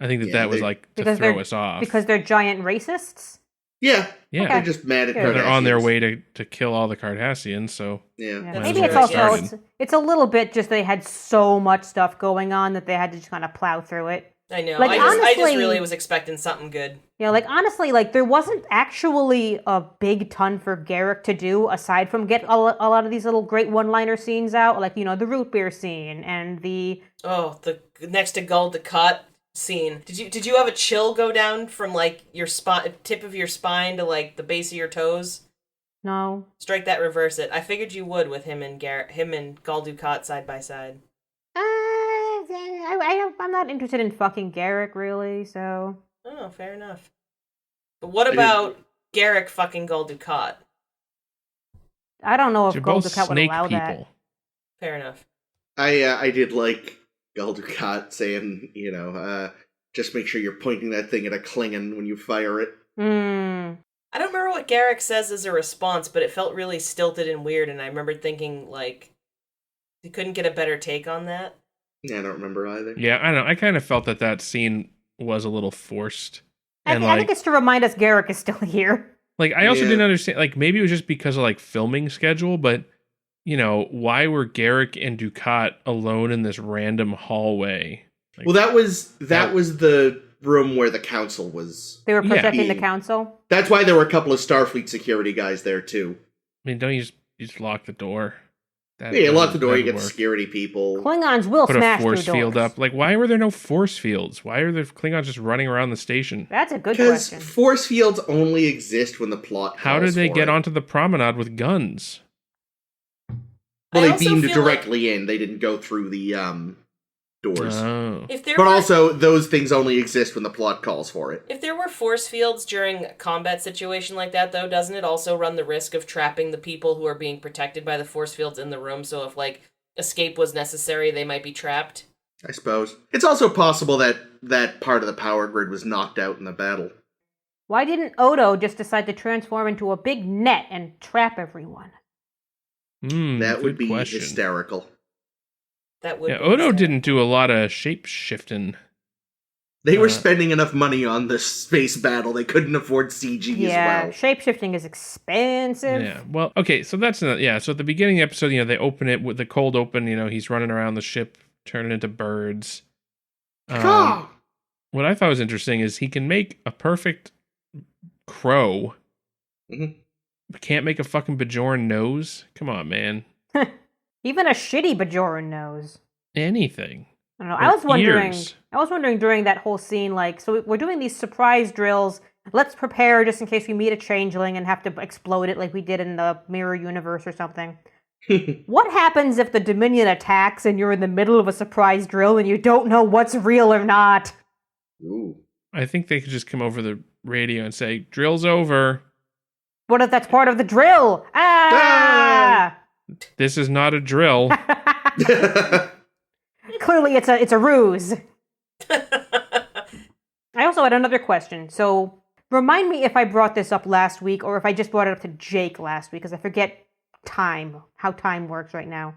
I think that was to throw us off. Because they're giant racists? Yeah. Yeah. They're just mad at Cardassians. They're on their way to kill all the Cardassians, so... Yeah. Maybe it's also... It's a little bit just they had so much stuff going on that they had to just kind of plow through it. I know. Honestly, I just really was expecting something good. Yeah, honestly, there wasn't actually a big ton for Garrick to do aside from get a lot of these little great one-liner scenes out, the root beer scene and the... Oh, the next to Gul Dukat scene. Did you have a chill go down from your tip of your spine to the base of your toes? No. Strike that, reverse it. I figured you would with him and Gul Dukat side by side. I'm not interested in fucking Garrick, really, so... Oh, fair enough. But what about Garrick fucking Gul Dukat? I don't know if They're Gul both Dukat would snake allow people. that. Fair enough. I did like Gul Dukat saying, just make sure you're pointing that thing at a Klingon when you fire it. I don't remember what Garrick says as a response, but it felt really stilted and weird, and I remember thinking, you couldn't get a better take on that. Yeah, I don't remember either. Yeah, I don't know. I kind of felt that scene was a little forced. I think it's to remind us Garrick is still here. I also didn't understand, maybe it was just because of, filming schedule, but, why were Garrick and Dukat alone in this random hallway? Well, that was the room where the council was. They were protecting the council? That's why there were a couple of Starfleet security guys there, too. I mean, don't you just lock the door? You lock the door, you get security people. Klingons will smash through doors. Put a force field up. Why were there no force fields? Why are the Klingons just running around the station? That's a good question. Because force fields only exist when the plot calls How did they get it. onto the promenade with guns? Well, they beamed directly in. They didn't go through the doors. Oh. Also, those things only exist when the plot calls for it. If there were force fields during a combat situation like that, though, doesn't it also run the risk of trapping the people who are being protected by the force fields in the room? So if, escape was necessary, they might be trapped? I suppose. It's also possible that part of the power grid was knocked out in the battle. Why didn't Odo just decide to transform into a big net and trap everyone? That would be question. hysterical. That would. Yeah, Odo didn't do a lot of shape shifting. They were spending enough money on this space battle, they couldn't afford CG as well. Shapeshifting is expensive. Yeah, well, okay, so that's not, so at the beginning of the episode, they open it with the cold open, he's running around the ship, turning into birds. What I thought was interesting is he can make a perfect crow, but can't make a fucking Bajoran nose? Come on, man. Even a shitty Bajoran nose. Anything. I don't know. Or I was wondering during that whole scene, so we're doing these surprise drills. Let's prepare just in case we meet a changeling and have to explode it like we did in the Mirror Universe or something. What happens if the Dominion attacks and you're in the middle of a surprise drill and you don't know what's real or not? Ooh. I think they could just come over the radio and say, "Drill's over." What if that's part of the drill? Ah! This is not a drill. Clearly, it's a ruse. I also had another question. So, remind me if I brought this up last week or if I just brought it up to Jake last week, because I forget how time works right now.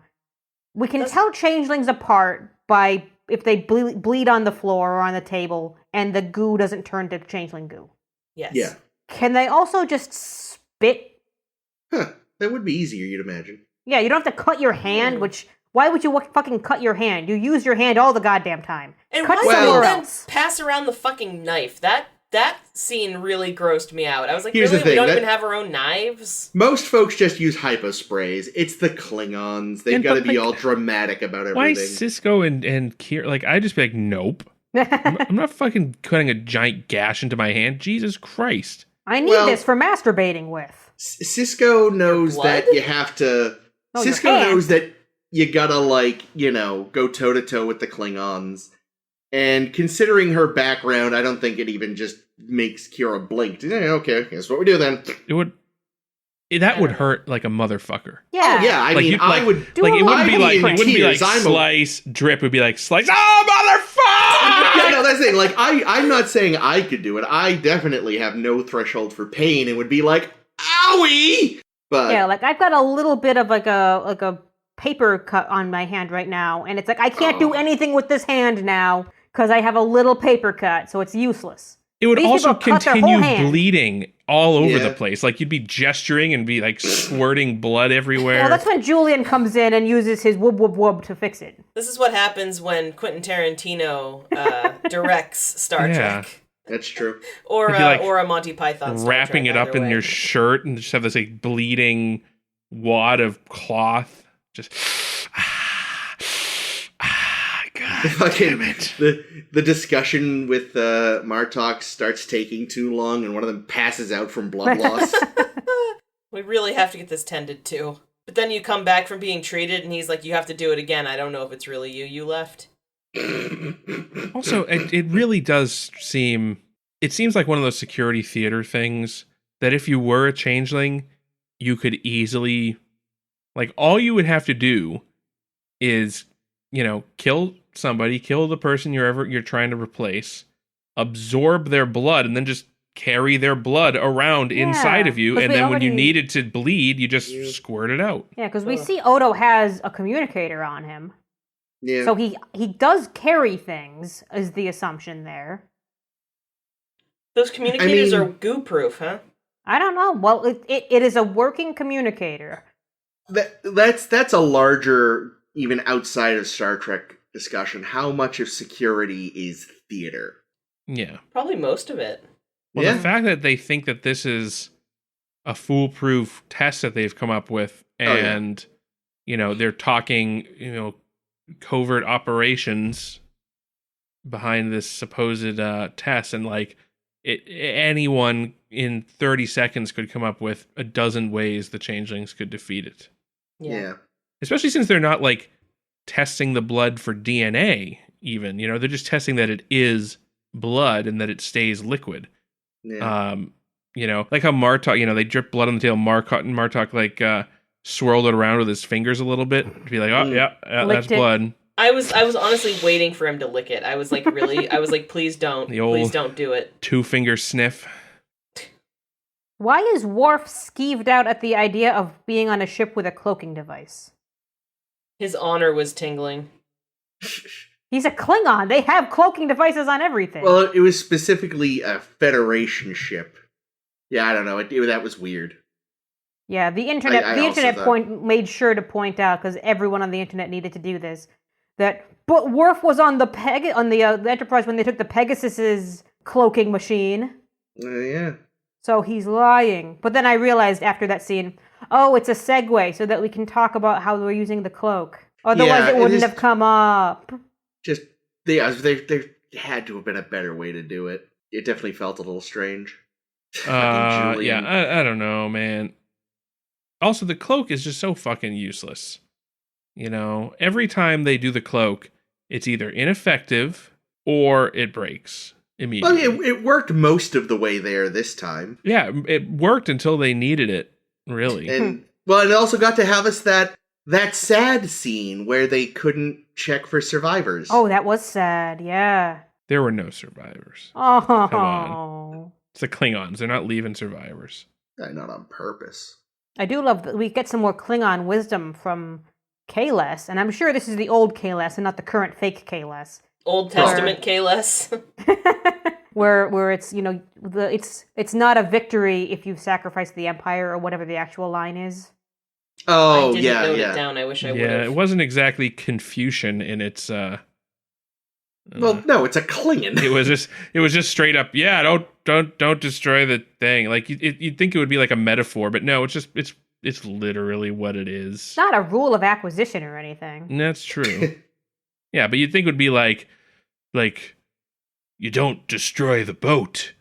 We can tell changelings apart by if they bleed on the floor or on the table and the goo doesn't turn to changeling goo. Yes. Yeah. Can they also just spit? Huh. That would be easier, you'd imagine. Yeah, you don't have to cut your hand, which... Why would you fucking cut your hand? You use your hand all the goddamn time. And cut why somewhere would else. pass around the fucking knife? That scene really grossed me out. I was like, Here's the really? We thing, don't even have our own knives? Most folks just use hyposprays. It's the Klingons. They've got to be all dramatic about everything. Why Sisko and Kira? I just be like, nope. I'm not fucking cutting a giant gash into my hand. Jesus Christ. I need this for masturbating with. Sisko knows that you have to... Sisko knows that you gotta, go toe-to-toe with the Klingons. And considering her background, I don't think it even just makes Kira blink. Okay, that's what we do then. That would hurt like a motherfucker. Yeah. Oh, yeah, I mean, I would... It wouldn't be like I'm slice, drip. It would be like slice, motherfucker! Yeah, no, that's the thing. I'm not saying I could do it. I definitely have no threshold for pain and would be like, owie! But... Yeah, I've got a little bit of a paper cut on my hand right now, and it's I can't do anything with this hand now because I have a little paper cut, so it's useless. It would also continue bleeding bleeding all over the place. You'd be gesturing and be squirting blood everywhere. Well, that's when Julian comes in and uses his whoop whoop whoop to fix it. This is what happens when Quentin Tarantino directs Star Trek. That's true. Or a Monty Python Star wrapping Trek, it up in your shirt and just have this bleeding wad of cloth. Just God damn it. The discussion with Martok starts taking too long and one of them passes out from blood loss. We really have to get this tended to. But then you come back from being treated and he's like, you have to do it again. I don't know if it's really you left. Also, it really does seem... It seems like one of those security theater things that if you were a changeling, you could easily... all you would have to do is, kill somebody, kill the person you're trying to replace, absorb their blood, and then just carry their blood around inside of you. And then when you needed to bleed, you just squirt it out. Yeah, because we see Odo has a communicator on him. Yeah. So he does carry things, is the assumption there. Those communicators are goo-proof, huh? I don't know. Well, it is a working communicator. That's a larger, even outside of Star Trek discussion. How much of security is theater? Yeah. Probably most of it. Well, the fact that they think that this is a foolproof test that they've come up with, and, they're talking, covert operations behind this supposed test, and, anyone in 30 seconds could come up with a dozen ways the changelings could defeat it. Yeah. Especially since they're not testing the blood for DNA even, they're just testing that it is blood and that it stays liquid. Yeah. Like how Martok, they drip blood on the tail. Martok swirled it around with his fingers a little bit to be like, oh yeah, that's blood. I was honestly waiting for him to lick it. I was please don't. Please don't do it. 2-finger sniff. Why is Worf skeeved out at the idea of being on a ship with a cloaking device? His honor was tingling. He's a Klingon. They have cloaking devices on everything. Well, it was specifically a Federation ship. Yeah, I don't know. That was weird. Yeah, the internet. I The also internet thought- made sure to point out, because everyone on the internet needed to do this, but Worf was on the Enterprise when they took the Pegasus's cloaking machine. Yeah. So he's lying. But then I realized after that scene, oh, it's a segue so that we can talk about how we're using the cloak. Otherwise, it wouldn't have come up. Just there had to have been a better way to do it. It definitely felt a little strange. Yeah, I don't know, man. Also, the cloak is just so fucking useless. You know, every time they do the cloak, it's either ineffective or it breaks immediately. Well, it worked most of the way there this time. Yeah, it worked until they needed it, really. And it also got to have us that sad scene where they couldn't check for survivors. Oh, that was sad. Yeah. There were no survivors. Oh. Come on. It's the Klingons. They're not leaving survivors. Not on purpose. I do love that we get some more Klingon wisdom from Kahless, and I'm sure this is the old Kahless and not the current fake Kahless. Old Testament Kahless. where it's, you know, it's not a victory if you've sacrificed the Empire or whatever the actual line is. Oh, I didn't yeah, note yeah. it down. I wish I would Yeah, have. it wasn't exactly Confucian in its Well, no, it's a Klingon. it was just straight up, yeah, don't destroy the thing. Like you'd think it would be like a metaphor, but no, it's literally what it is. It's not a rule of acquisition or anything. That's true. Yeah, but you'd think it would be like you don't destroy the boat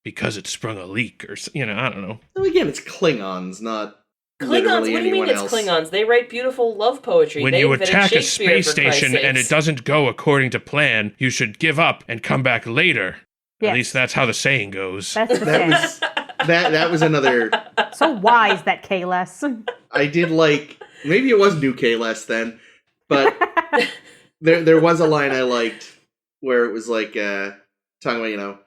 because it sprung a leak, or I don't know. Well, again, it's Klingons, not Klingons? literally What do you mean anyone it's else. Klingons? They write beautiful love poetry. When they you invented attack a Shakespeare, space for Christ's station and it sakes. doesn't go according to plan, you should give up and come back later. Yes. At least that's how the saying goes. That's the That thing. was that was another. So wise, that Kahless. I did like. Maybe it was New K-less then, but there was a line I liked where it was like talking about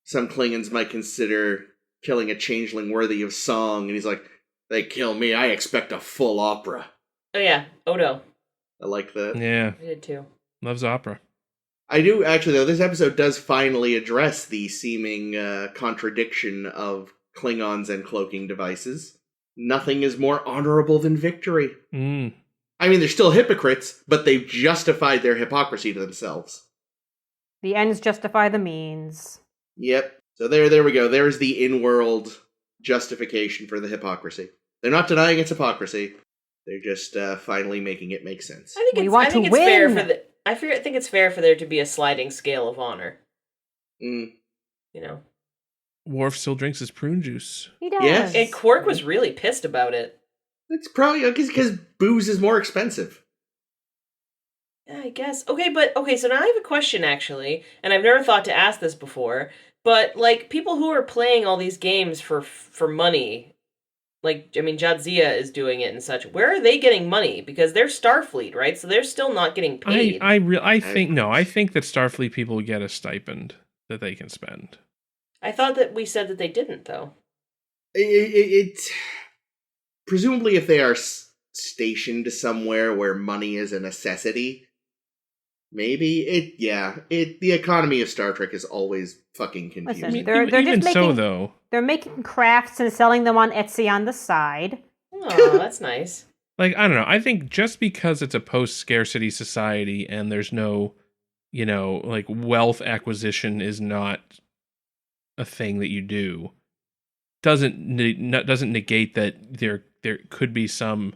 some Klingons might consider killing a changeling worthy of song, and he's like, they kill me, I expect a full opera. Oh yeah, Odo. I like that. Yeah, I did too. loves opera. I do actually though. This episode does finally address the seeming contradiction of Klingons and cloaking devices. Nothing is more honorable than victory. Mm. I mean, they're still hypocrites, but they've justified their hypocrisy to themselves. The ends justify the means. Yep. So there we go. There's the in-world justification for the hypocrisy. They're not denying its hypocrisy. They're just finally making it make sense. I think We it's, want I think to it's fair win. for I think it's fair for there to be a sliding scale of honor. Mm. You know. Worf still drinks his prune juice. He does. Yes. And Quark was really pissed about it. It's probably because booze is more expensive. Yeah, I guess. Okay, so now I have a question actually, and I've never thought to ask this before, but like people who are playing all these games for money, like I mean Jadzia is doing it and such. Where are they getting money? Because they're Starfleet, right? So they're still not getting paid. I think that Starfleet people get a stipend that they can spend. I thought that we said that they didn't though. It presumably if they are stationed somewhere where money is a necessity, maybe the economy of Star Trek is always fucking confusing. Listen, they're Even just so, making though, they're making crafts and selling them on Etsy on the side. Oh, that's nice. like I don't know. I think just because it's a post-scarcity society and there's no, like wealth acquisition is not a thing that you do, doesn't negate that there could be some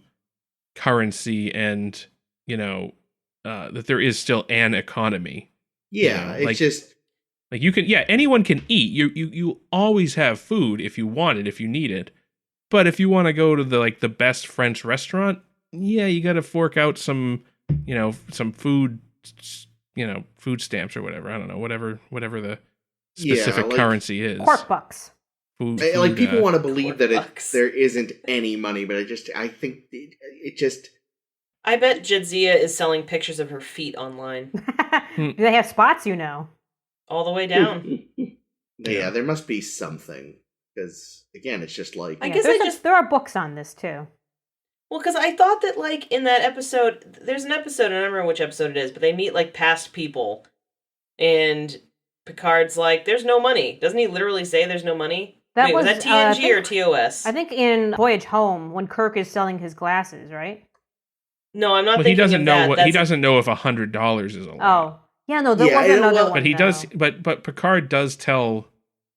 currency and that there is still an economy. Yeah, it's like- just Like you can, anyone can eat. You always have food if you want it, if you need it. But if you want to go to the best French restaurant, you got to fork out some food, food stamps or whatever. I don't know, whatever the specific currency is. Quark bucks. Food, like people want to believe that $4. there isn't any money, but I think it just. I bet Jadzia is selling pictures of her feet online. Do they have spots, All the way down. Yeah, there must be something because again, it's just like I guess there are books on this too. Well, because I thought that, like, in that episode, there's an episode, I don't remember which episode it is, but they meet, like, past people, and Picard's like, there's no money. Doesn't he literally say there's no money? That Wait, was that TNG or TOS? I think in Voyage Home, when Kirk is selling his glasses, right? No, I'm not Well, thinking he doesn't of know that. he doesn't know if $100 is a lot. Oh. Yeah, no, there Yeah, was another well, one. But he does. though. But Picard does tell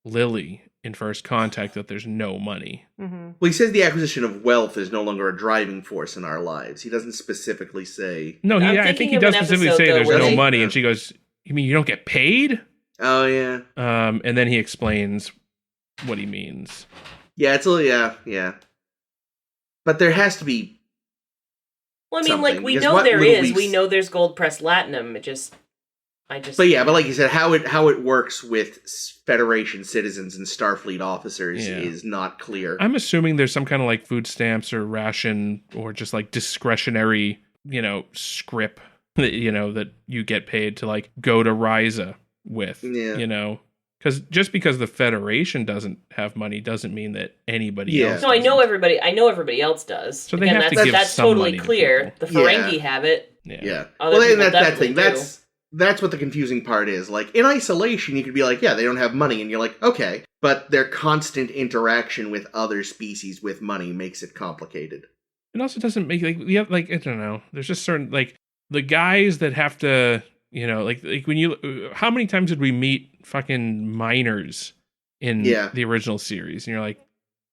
Lily in First Contact that there's no money. Mhm. Well, he says the acquisition of wealth is no longer a driving force in our lives. He doesn't specifically say. No, I'm I think thinking he of does an specifically episode, say though, there's where no they- money, and she goes, "You mean you don't get paid?" Oh yeah, And then he explains what he means. yeah. It's a yeah. But there has to be. Well, I mean, like, something, we because know what there little is. we've We s- know there's gold pressed latinum. But like you said, how it works with Federation citizens and Starfleet officers Yeah. is not clear. I'm assuming there's some kind of like food stamps or ration or just like discretionary, scrip that that you get paid to like go to Ryza with, Yeah. because just because the Federation doesn't have money doesn't mean that anybody Yeah. else. No, I know doesn't. everybody else does. So they have to give that's some totally money to clear. The people. Ferengi Yeah. have it. Yeah. Other Well, and people that's that definitely thing. do. That's what the confusing part is. Like, in isolation, you could be like, yeah, they don't have money, and you're like, okay. But their constant interaction with other species with money makes it complicated. It also doesn't make like I don't know. There's just certain like the guys that have to like when you how many times did we meet fucking miners in Yeah. the original series, and you're like,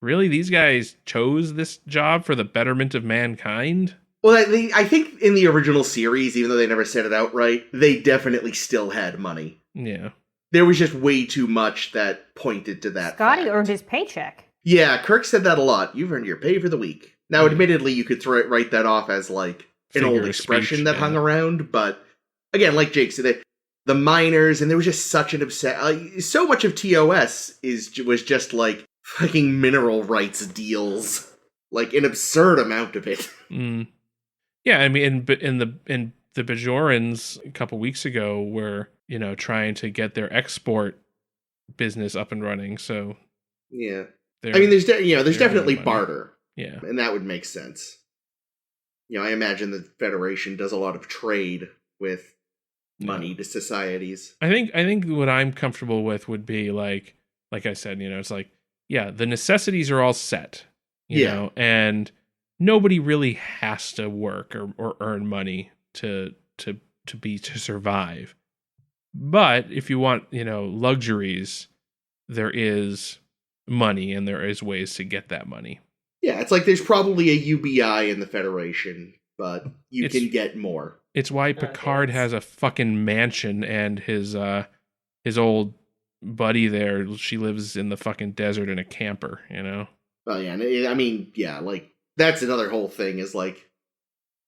really, these guys chose this job for the betterment of mankind? Well, I think in the original series, even though they never said it outright, they definitely still had money. Yeah. There was just way too much that pointed to that Scotty fact. earned his paycheck. Yeah, Kirk said that a lot. You've earned your pay for the week. Now, admittedly, you could write that off as like an Figure old of expression speech, that yeah. hung around, but again, like Jake said, the miners, and there was just such an so much of TOS was just like fucking mineral rights deals, like an absurd amount of it. Mm. Yeah, I mean, in the Bajorans a couple weeks ago were trying to get their export business up and running. So Yeah, they're- I mean, there's they're definitely money. barter, Yeah. and that would make sense. I imagine the Federation does a lot of trade with money to societies. I think what I'm comfortable with would be like I said, it's like, yeah, the necessities are all set, you know, and nobody really has to work or earn money to survive. But if you want, luxuries, there is money and there is ways to get that money. Yeah, it's like there's probably a UBI in the Federation, but you It's- can get more. It's why Picard has a fucking mansion and his old buddy there, she lives in the fucking desert in a camper, Well, yeah, and I mean, yeah, like that's another whole thing is like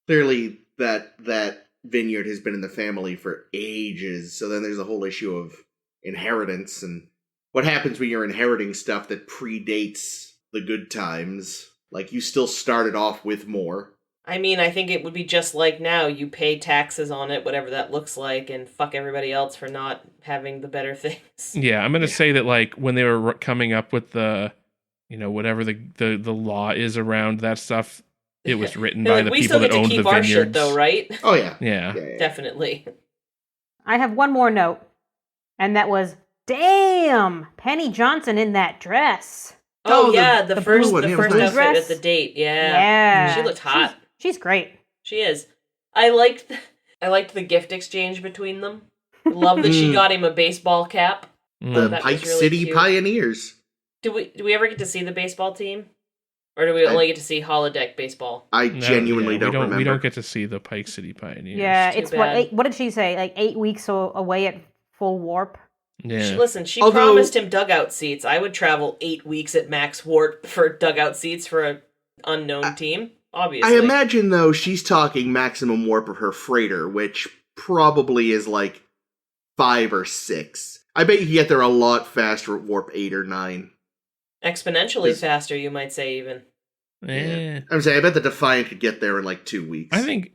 clearly that vineyard has been in the family for ages. So then there's a whole issue of inheritance and what happens when you're inheriting stuff that predates the good times. Like you still started off with more. I mean, I think it would be just like now. You pay taxes on it, whatever that looks like, and fuck everybody else for not having the better things. Yeah, I'm gonna say that like when they were coming up with the, whatever the law is around that stuff, it was written by the we people still that get to owned the keep our vineyards. shit, though, right? Oh yeah. Yeah. Definitely. I have one more note, and that was, damn, Penny Johnson in that dress. Oh, Oh, yeah, the the blue first one, the yeah, first blue outfit dress. at the date. Yeah. Yeah. She looked hot. She's great. She is. I liked the gift exchange between them. Love that she got him a baseball cap. The That Pike was really City cute. Pioneers. Do we ever get to see the baseball team? Or do we only get to see holodeck baseball? I No, genuinely yeah, don't remember. We don't get to see the Pike City Pioneers. Yeah, Too it's bad. what did she say? Like 8 weeks away at full warp. Yeah. Listen, she Although- promised him dugout seats. I would travel 8 weeks at max warp for dugout seats for an unknown team. Obviously. I imagine, though, she's talking maximum warp of her freighter, which probably is like 5 or 6. I bet you can get there a lot faster at warp 8 or 9. Exponentially Is- faster, you might say, even. Eh. I'm saying, I bet the Defiant could get there in like 2 weeks. I think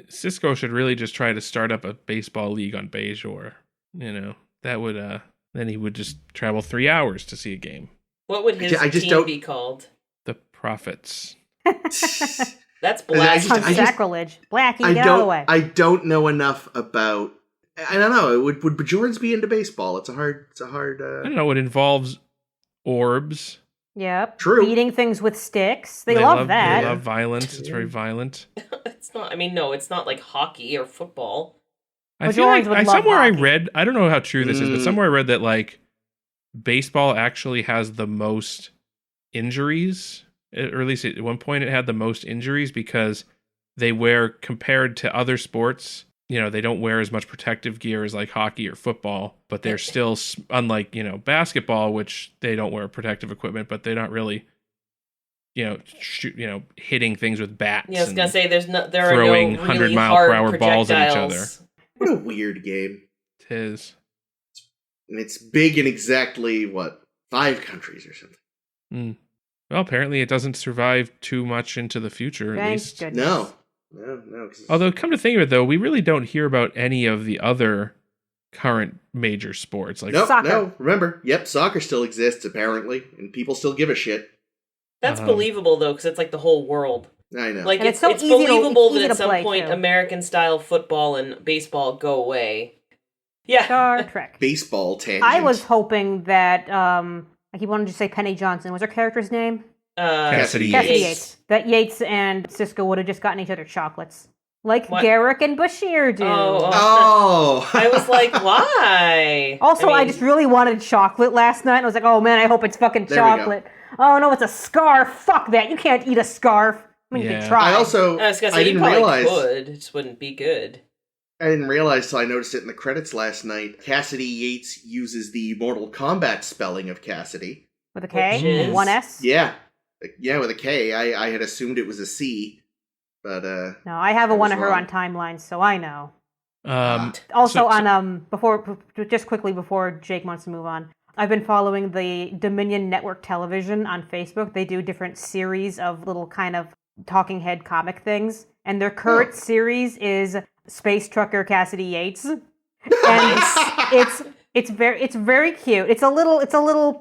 Cisco should really just try to start up a baseball league on Bajor. That would then he would just travel 3 hours to see a game. What would his I just team don't- be called? The Prophets. That's I blasphemy. Some sacrilege. Blackie, get out of the way. I don't know enough about. I don't know. Would Bajorans be into baseball? It's a hard. I don't know. It involves orbs. Yep. True. Beating things with sticks. They love that. They love violence. It's very violent. It's not. I mean, no, it's not like hockey or football. I feel like Bajorans would love somewhere I hockey. read. I don't know how true this is, but somewhere I read that like baseball actually has the most injuries, or at least at one point it had the most injuries because they wear, compared to other sports, they don't wear as much protective gear as like hockey or football, but they're still, unlike, basketball, which they don't wear protective equipment, but they're not really, hitting things with bats. Yeah, I was gonna say there throwing are no really 100-mile-per-hour balls at each other. What a weird game. It is. And it's big in exactly, 5 countries or something. Mm. Well, apparently it doesn't survive too much into the future, at Thank least. goodness. No. Although, come to think of it, though, we really don't hear about any of the other current major sports. Like Soccer. No. Remember, soccer still exists, apparently, and people still give a shit. That's believable though, because it's like the whole world. I know. Like And it's so it's easy to- believable it's easy that to at some play, point too. American style football and baseball go away. Yeah. Star Trek. Baseball tangent. I was hoping that, I keep wanting to say Penny Johnson. Was her character's name? Cassidy Cassidy Yates. Yates. That Yates and Sisko would have just gotten each other chocolates. Like What? Garrick and Bashir do. Oh. I was like, why? Also, I mean, just really wanted chocolate last night. I was like, oh man, I hope it's fucking There we go. chocolate. Oh no, it's a scarf. Fuck that. You can't eat a scarf. I mean, you Yeah. can try. I was I was gonna say you didn't probably realize. could. It just wouldn't be good. I didn't realize till I noticed it in the credits last night. Cassidy Yates uses the Mortal Kombat spelling of Cassidy. With a K? Which is- One S? Yeah, with a K. I had assumed it was a C, but No, I have a I one was of her wrong. on timelines, so I know. So- Also before just quickly before Jake wants to move on, I've been following the Dominion Network Television on Facebook. They do different series of little kind of talking head comic things, and their current series is Space Trucker Cassidy Yates, and it's very cute. It's a little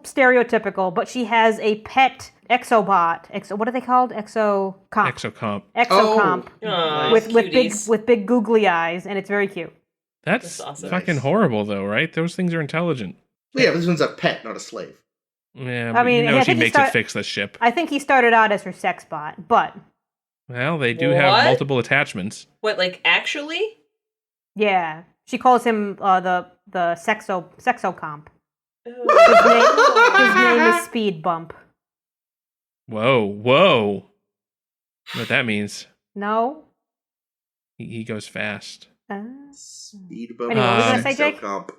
stereotypical, but she has a pet exobot. What are they called? Exocomp. Exocomp. Aw, with big googly eyes, and it's very cute. That's awesome. fucking horrible, though, right? Those things are intelligent. yeah, this one's a pet, not a slave. Yeah, I but mean, you know I she think he makes it fix the ship. I think he started out as her sex bot, but Well, they do What? have multiple attachments. What, like actually? yeah, she calls him the sexocomp. Oh. His name is Speed Bump. Whoa. What that means? No. He goes fast. Speed bump. Anyway, what were you gonna say, Jake? Exocomp.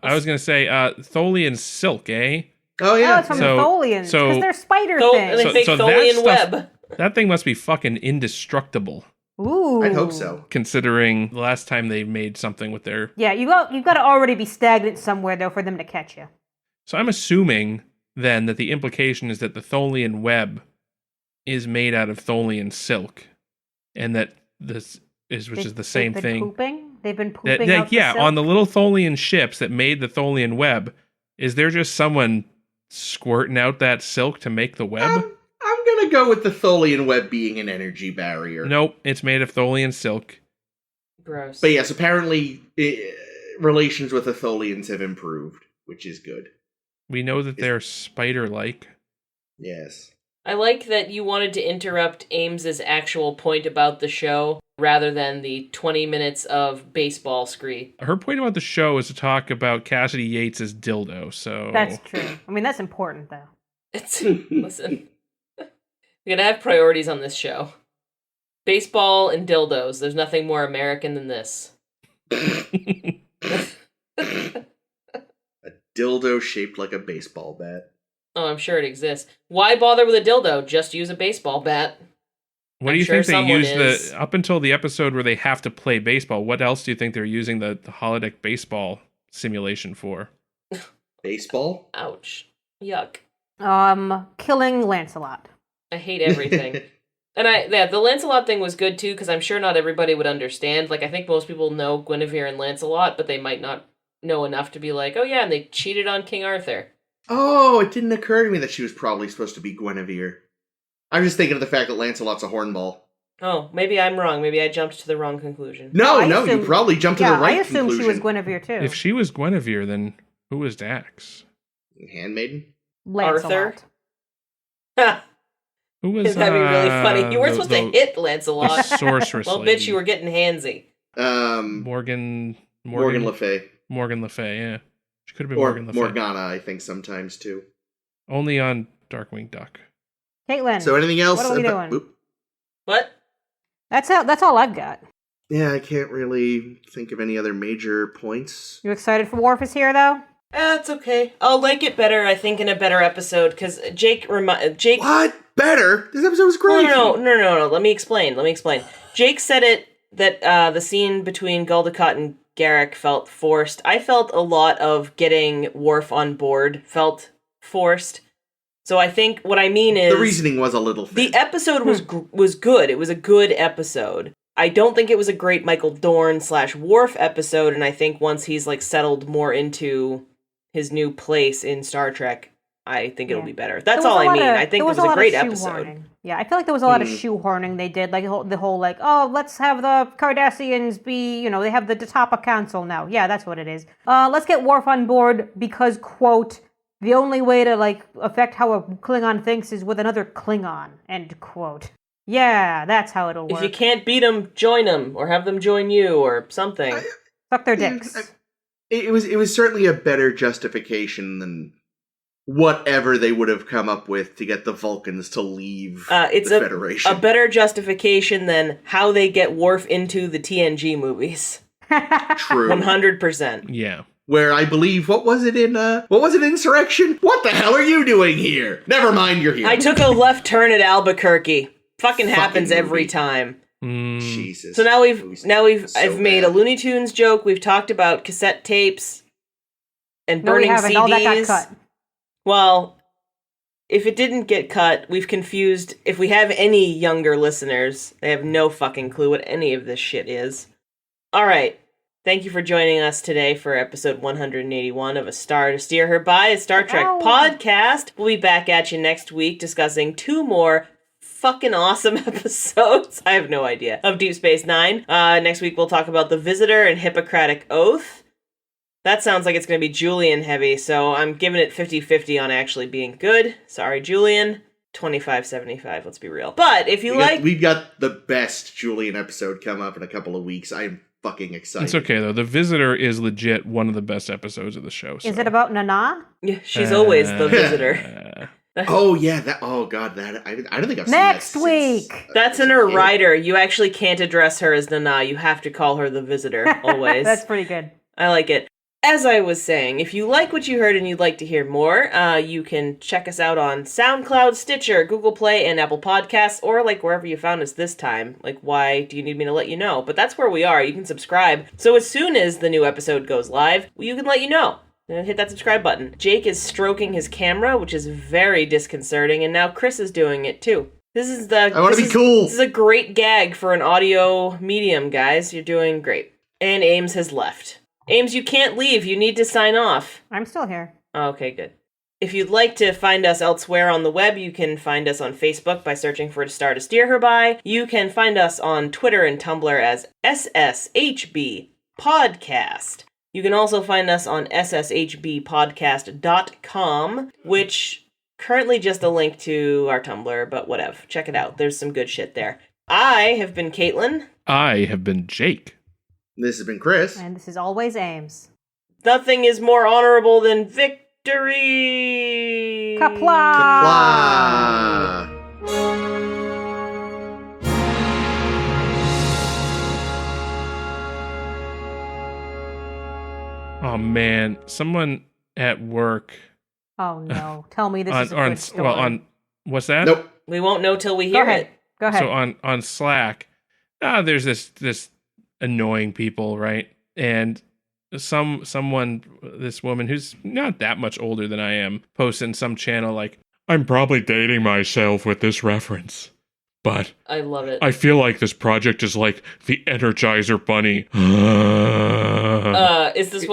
I was going to say Tholian silk, eh? Oh Oh, yeah. it's from So- the Tholians so- because they're spider So, things. like big so that Tholian stuff- web. That thing must be fucking indestructible, Ooh. I'd hope so. considering the last time they made something with their... Yeah, you've got to already be stagnant somewhere though for them to catch you. So I'm assuming, then, that the implication is that the Tholian web is made out of Tholian silk, and that this is, which is the same They've been thing. Pooping? They've been That, pooping. like, out the yeah, silk? on the little Tholian ships that made the Tholian web, is there just someone squirting out that silk to make the web? I'm gonna go with the Tholian web being an energy barrier. Nope, it's made of Tholian silk. Gross. But yes, apparently relations with the Tholians have improved, which is good. We know that they're spider-like. Yes. I like that you wanted to interrupt Ames's actual point about the show rather than the 20 minutes of baseball scree. Her point about the show is to talk about Cassidy Yates' dildo, so... That's true. I mean, that's important though. Listen, we gotta have priorities on this show. Baseball and dildos. There's nothing more American than this. A dildo shaped like a baseball bat. Oh, I'm sure it exists. Why bother with a dildo? Just use a baseball bat. What I'm do you sure think they someone use is. the... Up until the episode where they have to play baseball, what else do you think they're using the holodeck baseball simulation for? Baseball? Ouch. Yuck. Killing Lancelot. I hate everything. And the Lancelot thing was good too, because I'm sure not everybody would understand. Like, I think most people know Guinevere and Lancelot, but they might not know enough to be like, oh yeah, and they cheated on King Arthur. Oh, it didn't occur to me that she was probably supposed to be Guinevere. I was just thinking of the fact that Lancelot's a hornball. Oh, maybe I'm wrong. Maybe I jumped to the wrong conclusion. No, I you assumed- probably jumped to the right I assumed conclusion. she was Guinevere too. If she was Guinevere, then who was Dax? Handmaiden? Lancelot. Ha! Who was That'd be really funny. You weren't supposed to hit the Lancelot. sorceress Well, lady? bitch, you were getting handsy. Morgan Le Fay. Morgan Le Fay, yeah. She could have been Or Morgan Le Fay. Morgana, I think, sometimes, too. Only on Darkwing Duck. Caitlin. So anything else? What are we doing? Oop. What? That's all I've got. Yeah, I can't really think of any other major points. You excited for Worf is here, though? It's okay. I'll like it better, I think, in a better episode, because Jake... What? Better? This episode was great! No. Let me explain. Jake said it that the scene between Gul Dukat and Garrick felt forced. I felt a lot of getting Worf on board felt forced. So I think what I mean is... The reasoning was a little thin. The episode was good. It was a good episode. I don't think it was a great Michael Dorn / Worf episode, and I think once he's like settled more into his new place in Star Trek, I think it'll be better. That's all I mean. I think it was a great episode. Yeah, I feel like there was a lot of shoehorning they did. Like the whole like, oh, let's have the Cardassians be, they have the Detapa Council now. Yeah, that's what it is. Let's get Worf on board because, quote, the only way to, like, affect how a Klingon thinks is with another Klingon, end quote. Yeah, that's how it'll work. If you can't beat them, join them, or have them join you, or something. Suck their dicks. It was certainly a better justification than whatever they would have come up with to get the Vulcans to leave it's the Federation. A better justification than how they get Worf into the TNG movies. True. 100%. Yeah. Where I believe, what was it, Insurrection? What the hell are you doing here? Never mind, you're here. I took a left turn at Albuquerque. Fucking happens every time. Jesus. So now I've made a Looney Tunes joke. We've talked about cassette tapes and burning CDs. All that got cut. Well, if it didn't get cut, we've confused. If we have any younger listeners, they have no fucking clue what any of this shit is. All right. Thank you for joining us today for episode 181 of A Star to Steer Her By, a Star Trek podcast. We'll be back at you next week discussing 2 more fucking awesome episodes, I have no idea, of Deep Space Nine. Next week we'll talk about The Visitor and Hippocratic Oath. That sounds like it's going to be Julian heavy, so I'm giving it 50-50 on actually being good. Sorry, Julian. 25-75, let's be real. But if you we've got the best Julian episode come up in a couple of weeks. I'm fucking excited. It's okay, though. The Visitor is legit one of the best episodes of the show. So. Is it about Nana? Yeah, she's always the visitor. Oh, yeah. Oh, God. I don't think I've seen Next that week! since, That's in her rider. You actually can't address her as Nana. You have to call her the visitor, always. That's pretty good. I like it. As I was saying, if you like what you heard and you'd like to hear more, you can check us out on SoundCloud, Stitcher, Google Play, and Apple Podcasts, or like wherever you found us this time. Like, why do you need me to let you know? But that's where we are. You can subscribe. So as soon as the new episode goes live, you can let you know. And hit that subscribe button. Jake is stroking his camera, which is very disconcerting, and now Chris is doing it too. I want to be cool. This is a great gag for an audio medium, guys. You're doing great. And Ames has left. Ames, you can't leave. You need to sign off. I'm still here. Okay, good. If you'd like to find us elsewhere on the web, you can find us on Facebook by searching for A Star to Steer Her By. You can find us on Twitter and Tumblr as SSHB Podcast. You can also find us on sshbpodcast.com, which currently just a link to our Tumblr, but whatever. Check it out. There's some good shit there. I have been Caitlin. I have been Jake. This has been Chris. And this is always Ames. Nothing is more honorable than victory! Kapla! Kapla! Oh, man. Someone at work... Oh, no. Tell me this is a good story. Well, what's that? Nope. We won't know till we hear it. Go ahead. So on Slack, there's this annoying people, right? And this woman who's not that much older than I am, posts in some channel like, I'm probably dating myself with this reference, but I love it. I feel like this project is like the Energizer Bunny. Is this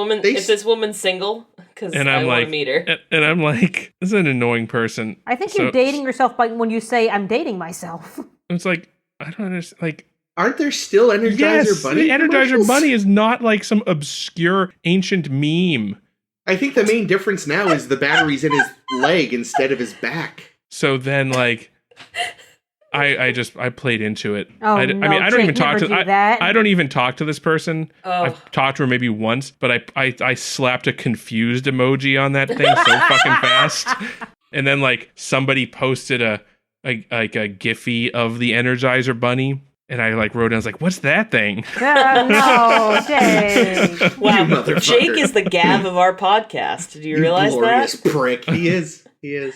woman single? Because I want to meet her. And I'm like, this is an annoying person. I think you're dating yourself when you say, I'm dating myself. It's like, I don't understand. Like, aren't there still Energizer yes, Bunny the Energizer commercials? Bunny is not like some obscure ancient meme. I think the main difference now is the battery's in his leg instead of his back. So then, like, I played into it. Oh, I mean, I don't even talk to that. I don't even talk to this person. Oh. I've talked to her maybe once, but I slapped a confused emoji on that thing so fucking fast. And then like somebody posted a Giphy of the Energizer Bunny. And I like wrote down, I was like, what's that thing? No, Jake. Wow, motherfucker. Jake is the Gav of our podcast. Did you realize glorious that? prick. He is. He is.